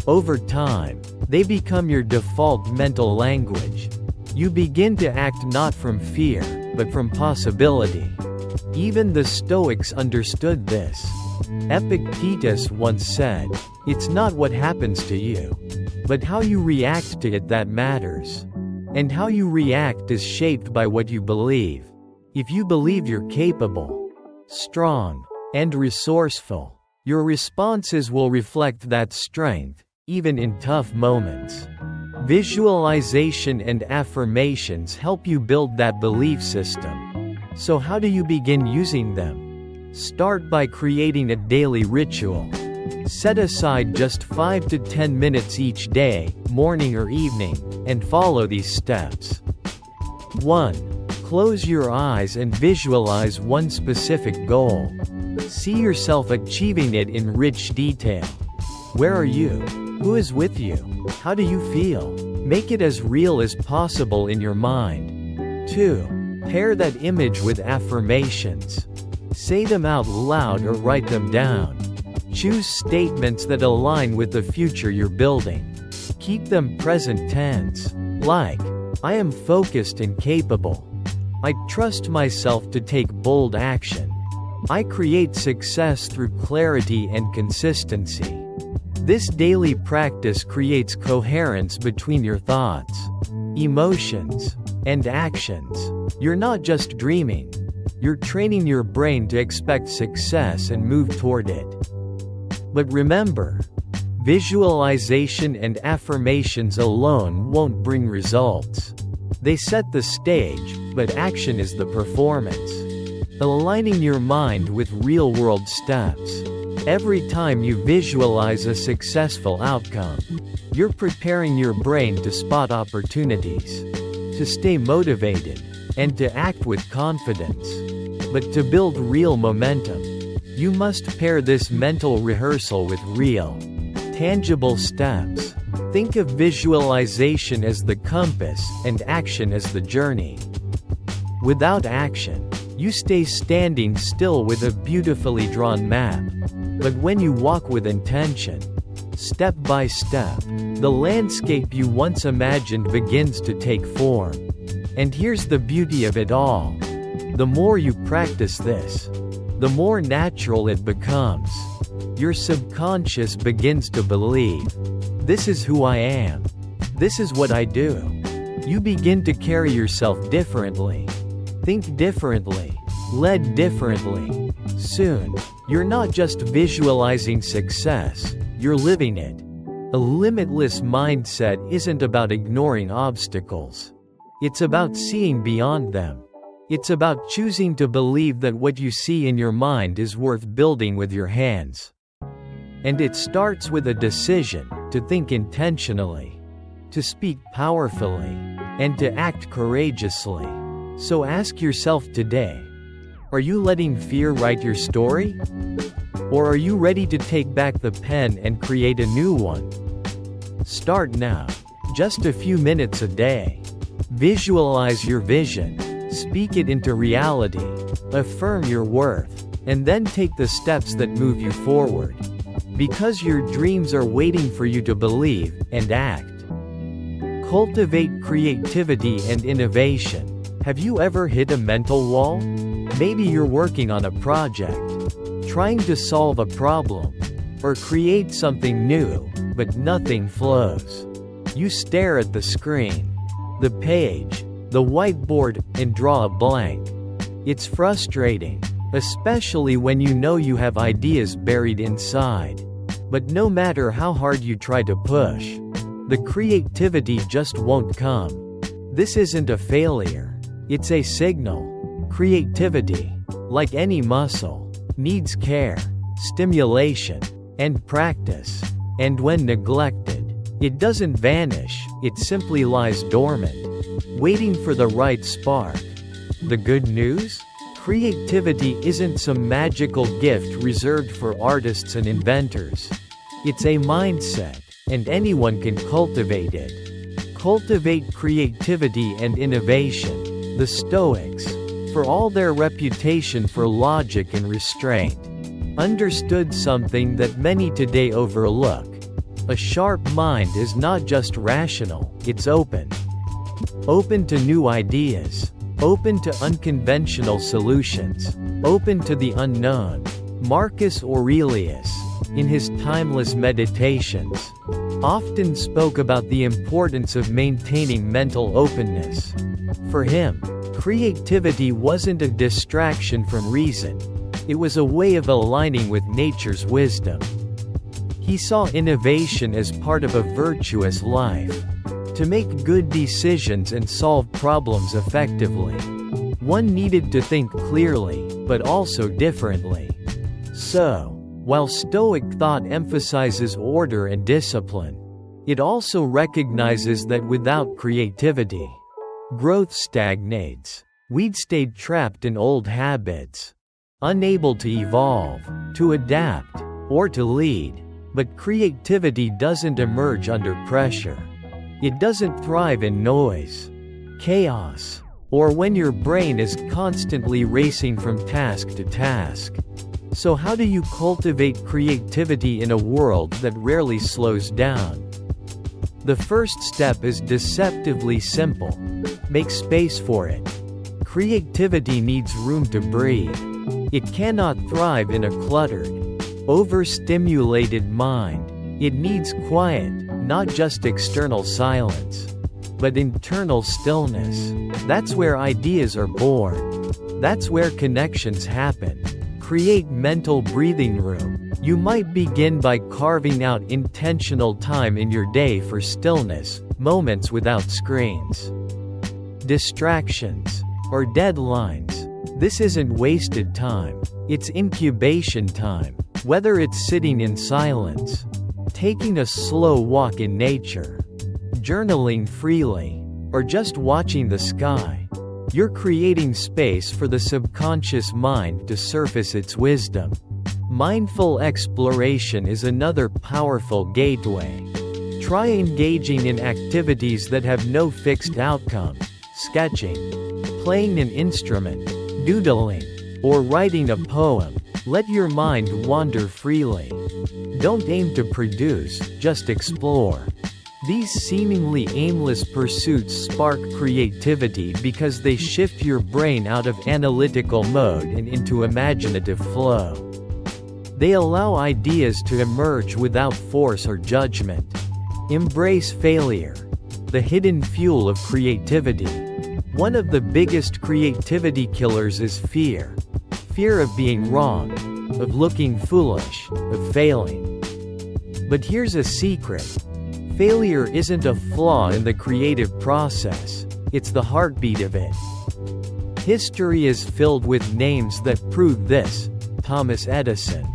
Over time, they become your default mental language. You begin to act not from fear, but from possibility. Even the Stoics understood this. Epictetus once said, "It's not what happens to you, but how you react to it that matters." And how you react is shaped by what you believe. If you believe you're capable, strong, and resourceful, your responses will reflect that strength, even in tough moments. Visualization and affirmations help you build that belief system. So how do you begin using them? Start by creating a daily ritual. Set aside just 5 to 10 minutes each day, morning or evening, and follow these steps. 1. Close your eyes and visualize one specific goal. See yourself achieving it in rich detail. Where are you? Who is with you? How do you feel? Make it as real as possible in your mind. 2. Pair that image with affirmations. Say them out loud or write them down. Choose statements that align with the future you're building. Keep them present tense, like, "I am focused and capable. I trust myself to take bold action. I create success through clarity and consistency." This daily practice creates coherence between your thoughts, emotions, and actions. You're not just dreaming. You're training your brain to expect success and move toward it. But remember, visualization and affirmations alone won't bring results. They set the stage, but action is the performance. Aligning your mind with real-world steps. Every time you visualize a successful outcome, you're preparing your brain to spot opportunities, to stay motivated, and to act with confidence. But to build real momentum, you must pair this mental rehearsal with real, tangible steps. Think of visualization as the compass and action as the journey. Without action, you stay standing still with a beautifully drawn map. But when you walk with intention, step by step, the landscape you once imagined begins to take form. And here's the beauty of it all. The more you practice this, the more natural it becomes. Your subconscious begins to believe, "This is who I am. This is what I do." You begin to carry yourself differently, think differently, lead differently. Soon, you're not just visualizing success, you're living it. A limitless mindset isn't about ignoring obstacles. It's about seeing beyond them. It's about choosing to believe that what you see in your mind is worth building with your hands. And it starts with a decision to think intentionally, to speak powerfully, and to act courageously. So ask yourself today, are you letting fear write your story? Or are you ready to take back the pen and create a new one? Start now, just a few minutes a day. Visualize your vision, speak it into reality, affirm your worth, and then take the steps that move you forward. Because your dreams are waiting for you to believe and act. Cultivate creativity and innovation. Have you ever hit a mental wall? Maybe you're working on a project, trying to solve a problem, or create something new, but nothing flows. You stare at the screen, the page, the whiteboard, and draw a blank. It's frustrating, especially when you know you have ideas buried inside. But no matter how hard you try to push, the creativity just won't come. This isn't a failure, it's a signal. Creativity, like any muscle, needs care, stimulation, and practice. And when neglected, it doesn't vanish, it simply lies dormant, waiting for the right spark. The good news? Creativity isn't some magical gift reserved for artists and inventors. It's a mindset, and anyone can cultivate it. Cultivate creativity and innovation. The Stoics, for all their reputation for logic and restraint, understood something that many today overlook. A sharp mind is not just rational, it's open. Open to new ideas. Open to unconventional solutions. Open to the unknown. Marcus Aurelius, in his timeless meditations, often spoke about the importance of maintaining mental openness. For him, creativity wasn't a distraction from reason. It was a way of aligning with nature's wisdom. He saw innovation as part of a virtuous life. To make good decisions and solve problems effectively, one needed to think clearly, but also differently. So, while Stoic thought emphasizes order and discipline, it also recognizes that without creativity, growth stagnates. We'd stayed trapped in old habits, unable to evolve, to adapt, or to lead. But creativity doesn't emerge under pressure. It doesn't thrive in noise, chaos, or when your brain is constantly racing from task to task. So how do you cultivate creativity in a world that rarely slows down? The first step is deceptively simple. Make space for it. Creativity needs room to breathe. It cannot thrive in a cluttered, overstimulated mind. It needs quiet, not just external silence, but internal stillness. That's where ideas are born. That's where connections happen. Create mental breathing room. You might begin by carving out intentional time in your day for stillness, moments without screens, distractions, or deadlines. This isn't wasted time. It's incubation time. Whether it's sitting in silence, taking a slow walk in nature, journaling freely, or just watching the sky, you're creating space for the subconscious mind to surface its wisdom. Mindful exploration is another powerful gateway. Try engaging in activities that have no fixed outcome: sketching, playing an instrument, doodling, or writing a poem. Let your mind wander freely. Don't aim to produce, just explore. These seemingly aimless pursuits spark creativity because they shift your brain out of analytical mode and into imaginative flow. They allow ideas to emerge without force or judgment. Embrace failure, the hidden fuel of creativity. One of the biggest creativity killers is fear. Fear of being wrong, of looking foolish, of failing. But here's a secret. Failure isn't a flaw in the creative process, it's the heartbeat of it. History is filled with names that prove this: Thomas Edison,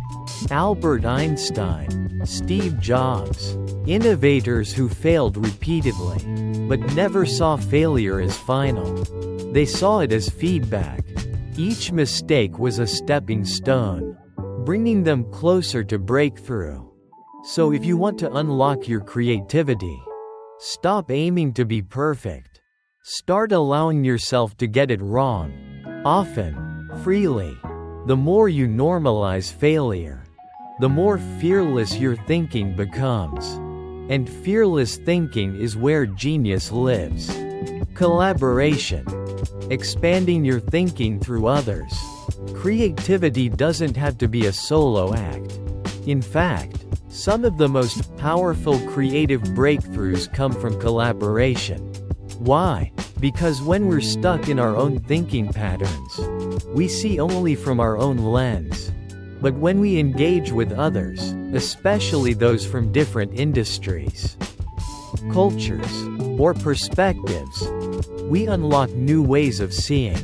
Albert Einstein, Steve Jobs. Innovators who failed repeatedly, but never saw failure as final. They saw it as feedback. Each mistake was a stepping stone, bringing them closer to breakthrough. So if you want to unlock your creativity, stop aiming to be perfect. Start allowing yourself to get it wrong. Often, freely. The more you normalize failure, the more fearless your thinking becomes. And fearless thinking is where genius lives. Collaboration. Expanding your thinking through others. Creativity doesn't have to be a solo act. In fact, some of the most powerful creative breakthroughs come from collaboration. Why? Because when we're stuck in our own thinking patterns, we see only from our own lens. But when we engage with others, especially those from different industries, cultures, or perspectives, we unlock new ways of seeing.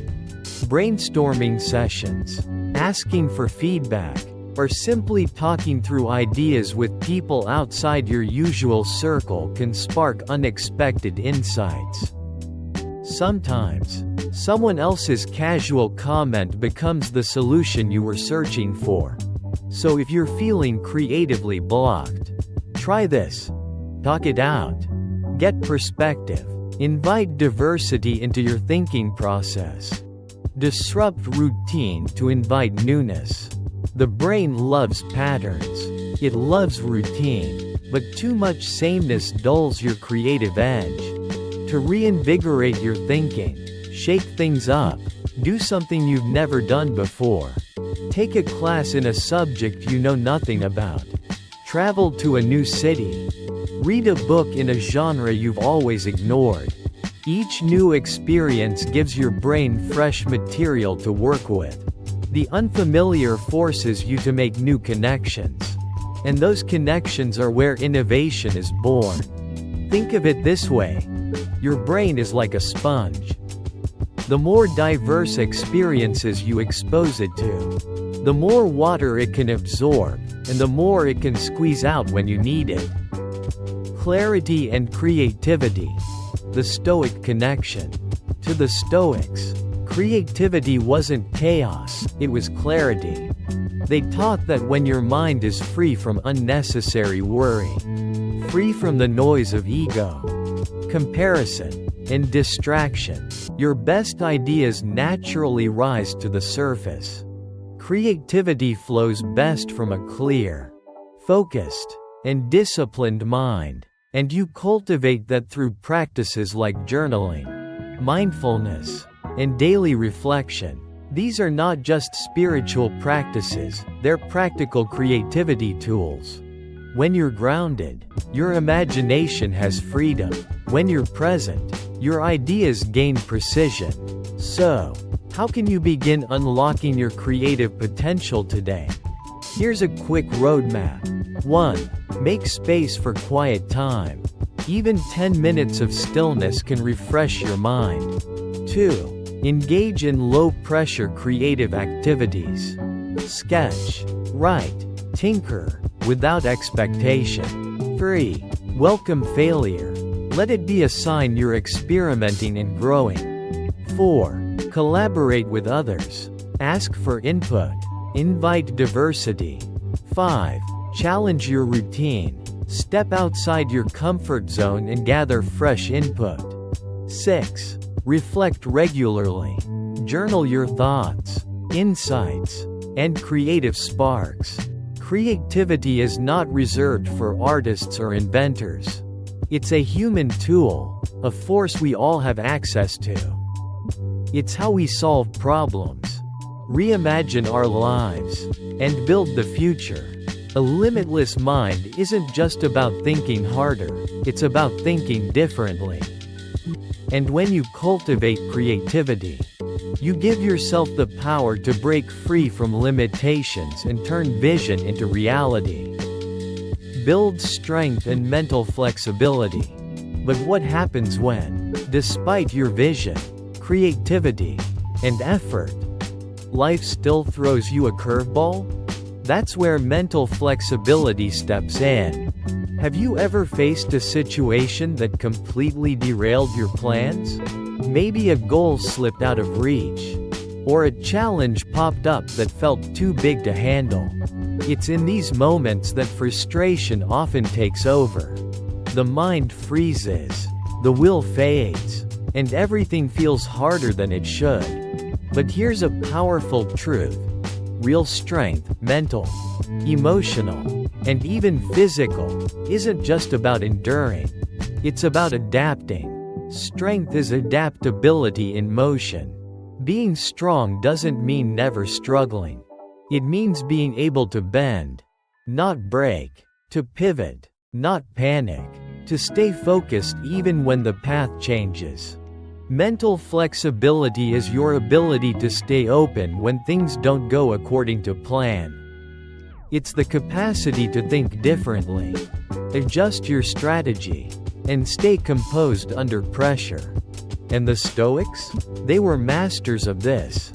Brainstorming sessions. asking for feedback, or simply talking through ideas with people outside your usual circle can spark unexpected insights. Sometimes, someone else's casual comment becomes the solution you were searching for. So if you're feeling creatively blocked, try this. Talk it out. Get perspective. Invite diversity into your thinking process. Disrupt routine to invite newness. The brain loves patterns. It loves routine, but too much sameness dulls your creative edge. To reinvigorate your thinking, shake things up, do something you've never done before. Take a class in a subject you know nothing about. Travel to a new city. Read a book in a genre you've always ignored. Each new experience gives your brain fresh material to work with. The unfamiliar forces you to make new connections. And those connections are where innovation is born. Think of it this way. Your brain is like a sponge. The more diverse experiences you expose it to, the more water it can absorb, and the more it can squeeze out when you need it. Clarity and creativity. The Stoic connection. To the Stoics, creativity wasn't chaos, it was clarity. They taught that when your mind is free from unnecessary worry, free from the noise of ego, comparison, and distraction, your best ideas naturally rise to the surface. Creativity flows best from a clear, focused, and disciplined mind, and you cultivate that through practices like journaling, mindfulness, and daily reflection. These are not just spiritual practices, they're practical creativity tools. When you're grounded, your imagination has freedom. When you're present, your ideas gain precision. So, how can you begin unlocking your creative potential today? Here's a quick roadmap. 1. Make space for quiet time. Even 10 minutes of stillness can refresh your mind. 2. Engage in low-pressure creative activities. Sketch, write, tinker, without expectation. 3. Welcome failure. Let it be a sign you're experimenting and growing. 4. Collaborate with others. Ask for input. Invite diversity. 5. Challenge your routine. Step outside your comfort zone and gather fresh input. 6. Reflect regularly. Journal your thoughts, insights, and creative sparks. Creativity is not reserved for artists or inventors. It's a human tool, a force we all have access to. It's how we solve problems, reimagine our lives, and build the future. A limitless mind isn't just about thinking harder, it's about thinking differently. And when you cultivate creativity, you give yourself the power to break free from limitations and turn vision into reality. Build strength and mental flexibility. But what happens when, despite your vision, creativity, and effort, life still throws you a curveball? That's where mental flexibility steps in. Have you ever faced a situation that completely derailed your plans? Maybe a goal slipped out of reach, or a challenge popped up that felt too big to handle. It's in these moments that frustration often takes over. The mind freezes, the will fades, and everything feels harder than it should. But here's a powerful truth. Real strength, mental, emotional, and even physical, isn't just about enduring. It's about adapting. Strength is adaptability in motion. Being strong doesn't mean never struggling. It means being able to bend, not break, to pivot, not panic, to stay focused even when the path changes. Mental flexibility is your ability to stay open when things don't go according to plan. It's the capacity to think differently, adjust your strategy, and stay composed under pressure. And the Stoics? They were masters of this.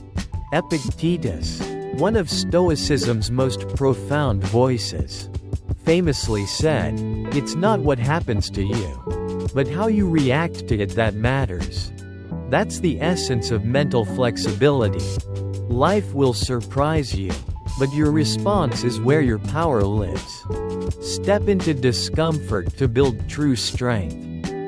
Epictetus, one of Stoicism's most profound voices, famously said, "It's not what happens to you, but how you react to it that matters." That's the essence of mental flexibility. Life will surprise you, but your response is where your power lives. Step into discomfort to build true strength.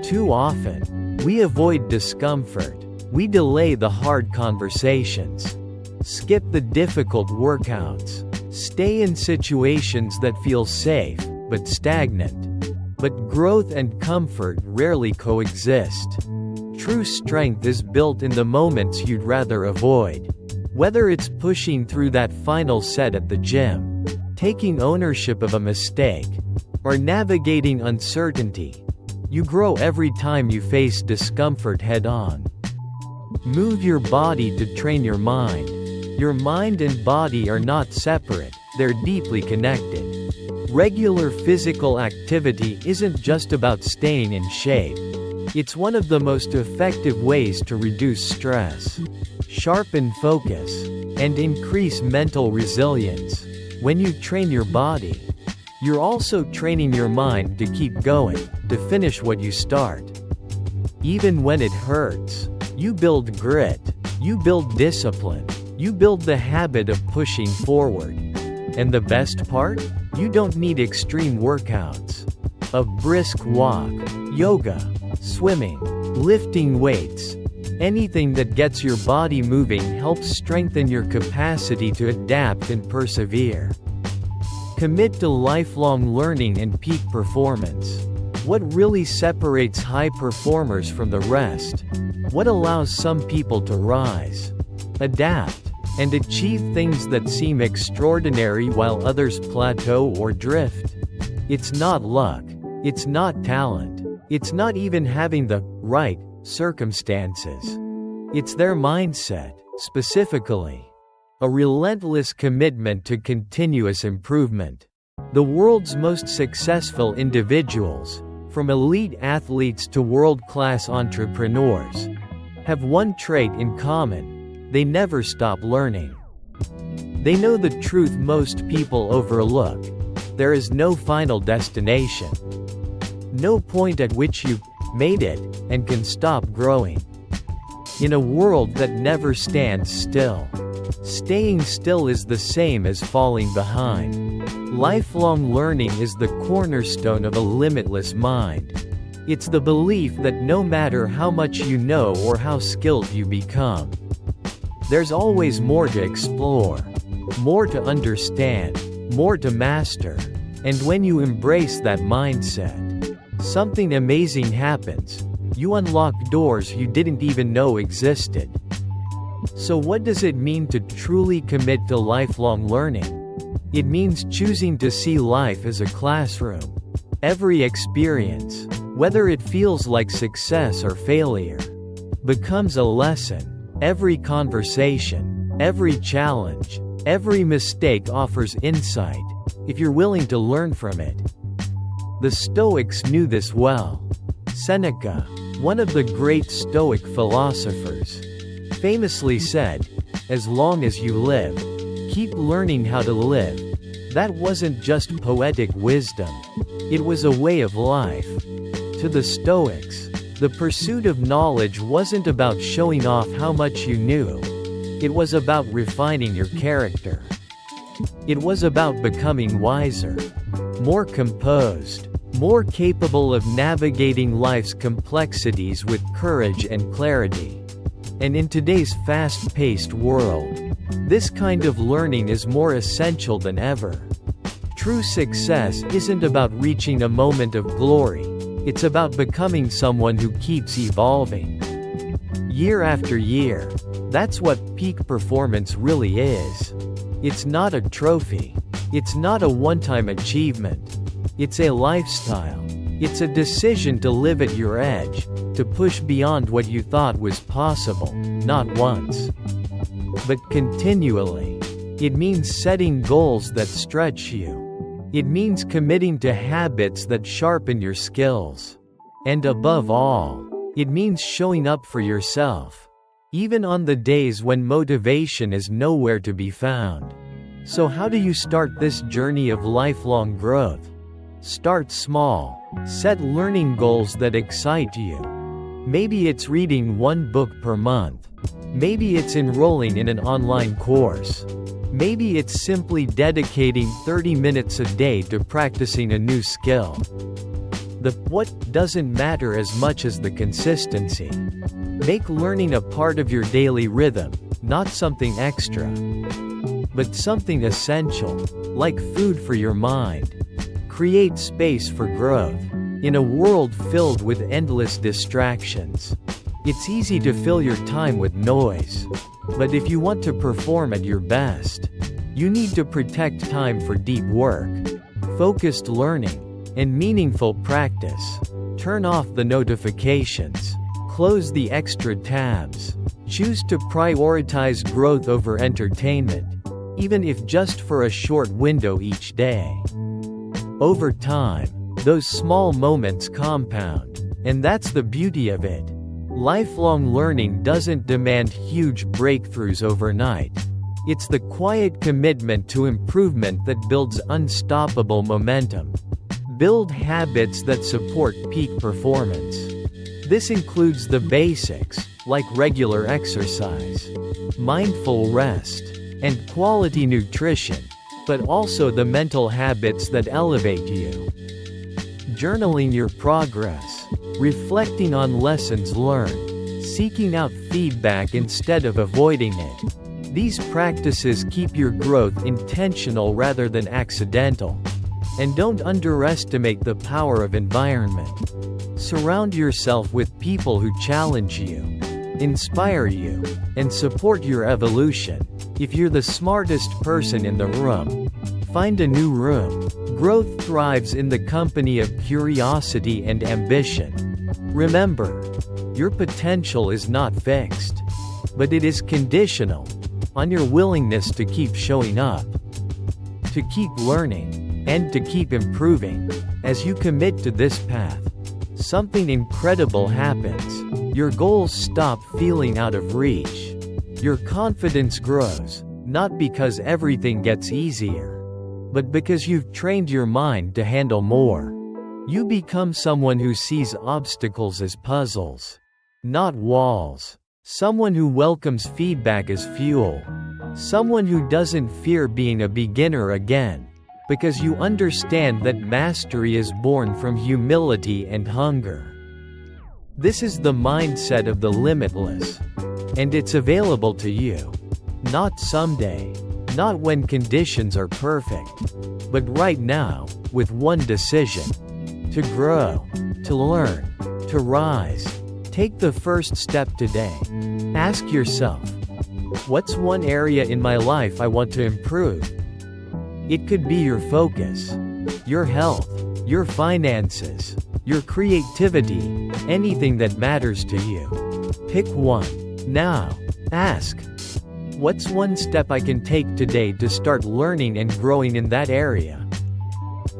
Too often, we avoid discomfort. We delay the hard conversations. Skip the difficult workouts. Stay in situations that feel safe, but stagnant. But growth and comfort rarely coexist. True strength is built in the moments you'd rather avoid. Whether it's pushing through that final set at the gym, taking ownership of a mistake, or navigating uncertainty, you grow every time you face discomfort head-on. Move your body to train your mind. Your mind and body are not separate, they're deeply connected. Regular physical activity isn't just about staying in shape. It's one of the most effective ways to reduce stress, sharpen focus, and increase mental resilience. When you train your body, you're also training your mind to keep going, to finish what you start. Even when it hurts, you build grit, you build discipline, you build the habit of pushing forward. And the best part? You don't need extreme workouts. A brisk walk, yoga, swimming, lifting weights, anything that gets your body moving helps strengthen your capacity to adapt and persevere. Commit to lifelong learning and peak performance. What really separates high performers from the rest? What allows some people to rise, adapt, and achieve things that seem extraordinary while others plateau or drift? It's not luck. It's not talent. It's not even having the right circumstances. It's their mindset, specifically. A relentless commitment to continuous improvement. The world's most successful individuals, from elite athletes to world-class entrepreneurs, have one trait in common: they never stop learning. They know the truth most people overlook: there is no final destination. No point at which you've made it and can stop growing. In a world that never stands still, staying still is the same as falling behind. Lifelong learning is the cornerstone of a limitless mind. It's the belief that no matter how much you know or how skilled you become, there's always more to explore, more to understand, more to master. And when you embrace that mindset, something amazing happens. You unlock doors you didn't even know existed. So what does it mean to truly commit to lifelong learning? It means choosing to see life as a classroom. Every experience, whether it feels like success or failure, becomes a lesson. Every conversation, every challenge, every mistake offers insight, if you're willing to learn from it. The Stoics knew this well. Seneca, one of the great Stoic philosophers, famously said, "As long as you live, keep learning how to live." That wasn't just poetic wisdom. It was a way of life. To the Stoics, the pursuit of knowledge wasn't about showing off how much you knew. It was about refining your character. It was about becoming wiser, more composed, more capable of navigating life's complexities with courage and clarity. And in today's fast-paced world, this kind of learning is more essential than ever. True success isn't about reaching a moment of glory. It's about becoming someone who keeps evolving. Year after year. That's what peak performance really is. It's not a trophy. It's not a one-time achievement. It's a lifestyle. It's a decision to live at your edge, to push beyond what you thought was possible, not once, but continually. It means setting goals that stretch you. It means committing to habits that sharpen your skills. And above all, it means showing up for yourself, even on the days when motivation is nowhere to be found. So how do you start this journey of lifelong growth? Start small. Set learning goals that excite you. Maybe it's reading one book per month. Maybe it's enrolling in an online course. Maybe it's simply dedicating 30 minutes a day to practicing a new skill. The what doesn't matter as much as the consistency. Make learning a part of your daily rhythm, not something extra, but something essential, like food for your mind. Create space for growth. In a world filled with endless distractions, it's easy to fill your time with noise. But if you want to perform at your best, you need to protect time for deep work, focused learning, and meaningful practice. Turn off the notifications. Close the extra tabs. Choose to prioritize growth over entertainment, even if just for a short window each day. Over time, those small moments compound, and that's the beauty of it. Lifelong learning doesn't demand huge breakthroughs overnight. It's the quiet commitment to improvement that builds unstoppable momentum. Build habits that support peak performance. This includes the basics, like regular exercise, mindful rest, and quality nutrition, but also the mental habits that elevate you. Journaling your progress, reflecting on lessons learned, seeking out feedback instead of avoiding it. These practices keep your growth intentional rather than accidental. And don't underestimate the power of environment. Surround yourself with people who challenge you, inspire you, and support your evolution. If you're the smartest person in the room, find a new room. Growth thrives in the company of curiosity and ambition. Remember, your potential is not fixed, but it is conditional on your willingness to keep showing up, to keep learning, and to keep improving. As you commit to this path, something incredible happens. Your goals stop feeling out of reach. Your confidence grows, not because everything gets easier, but because you've trained your mind to handle more. You become someone who sees obstacles as puzzles, not walls. Someone who welcomes feedback as fuel. Someone who doesn't fear being a beginner again, because you understand that mastery is born from humility and hunger. This is the mindset of the limitless, and it's available to you. Not someday, not when conditions are perfect, but right now, with one decision: to grow, to learn, to rise. Take the first step today. Ask yourself, what's one area in my life I want to improve? It could be your focus, your health, your finances, your creativity, anything that matters to you. Pick one. Now, ask, what's one step I can take today to start learning and growing in that area?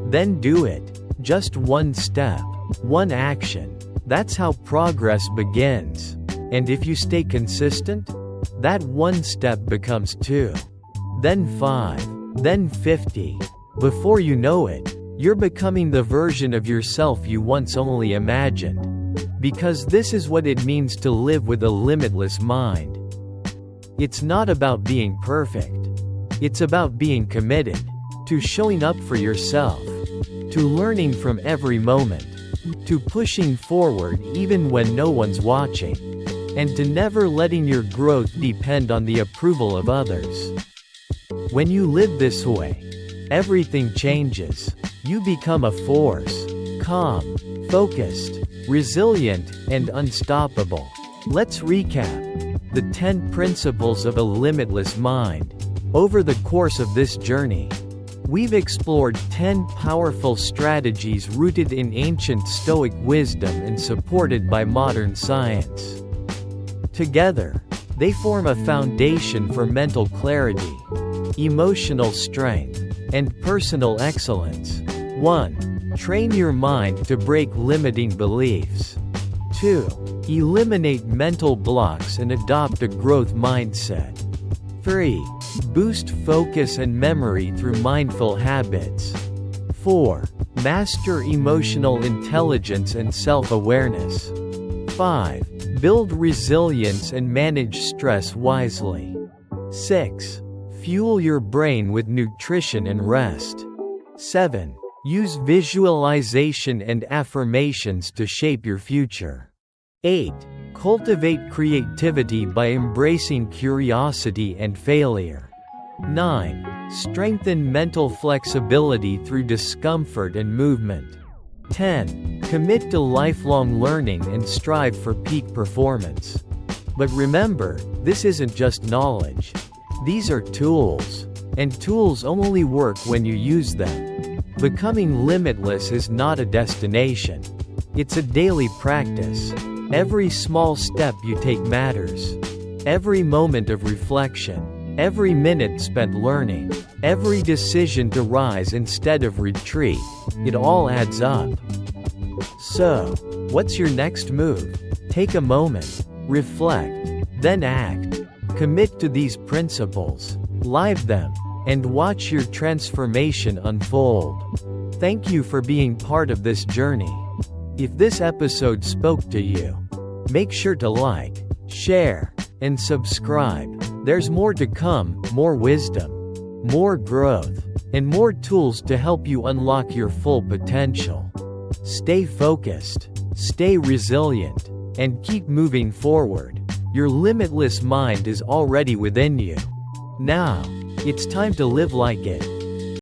Then do it. Just one step, one action. That's how progress begins. And if you stay consistent, that one step becomes 2, then 5, then 50. Before you know it, you're becoming the version of yourself you once only imagined. Because this is what it means to live with a limitless mind. It's not about being perfect. It's about being committed to showing up for yourself, to learning from every moment, to pushing forward even when no one's watching, and to never letting your growth depend on the approval of others. When you live this way, everything changes. You become a force, calm, focused, resilient, and unstoppable. Let's recap the 10 principles of a limitless mind. Over the course of this journey, we've explored 10 powerful strategies rooted in ancient Stoic wisdom and supported by modern science. Together, they form a foundation for mental clarity, emotional strength, and personal excellence. 1. Train your mind to break limiting beliefs. 2. Eliminate mental blocks and adopt a growth mindset. 3. Boost focus and memory through mindful habits. 4. Master emotional intelligence and self-awareness. 5. Build resilience and manage stress wisely. 6. Fuel your brain with nutrition and rest. 7. Use visualization and affirmations to shape your future. 8. Cultivate creativity by embracing curiosity and failure. 9. Strengthen mental flexibility through discomfort and movement. 10. Commit to lifelong learning and strive for peak performance. But remember, this isn't just knowledge. These are tools. And tools only work when you use them. Becoming limitless is not a destination. It's a daily practice. Every small step you take matters. Every moment of reflection, every minute spent learning, every decision to rise instead of retreat, it all adds up. So, what's your next move? Take a moment, reflect, then act. Commit to these principles, live them, and watch your transformation unfold. Thank you for being part of this journey. If this episode spoke to you, make sure to like, share, and subscribe. There's more to come, more wisdom, more growth, and more tools to help you unlock your full potential. Stay focused, stay resilient, and keep moving forward. Your limitless mind is already within you. Now, it's time to live like it.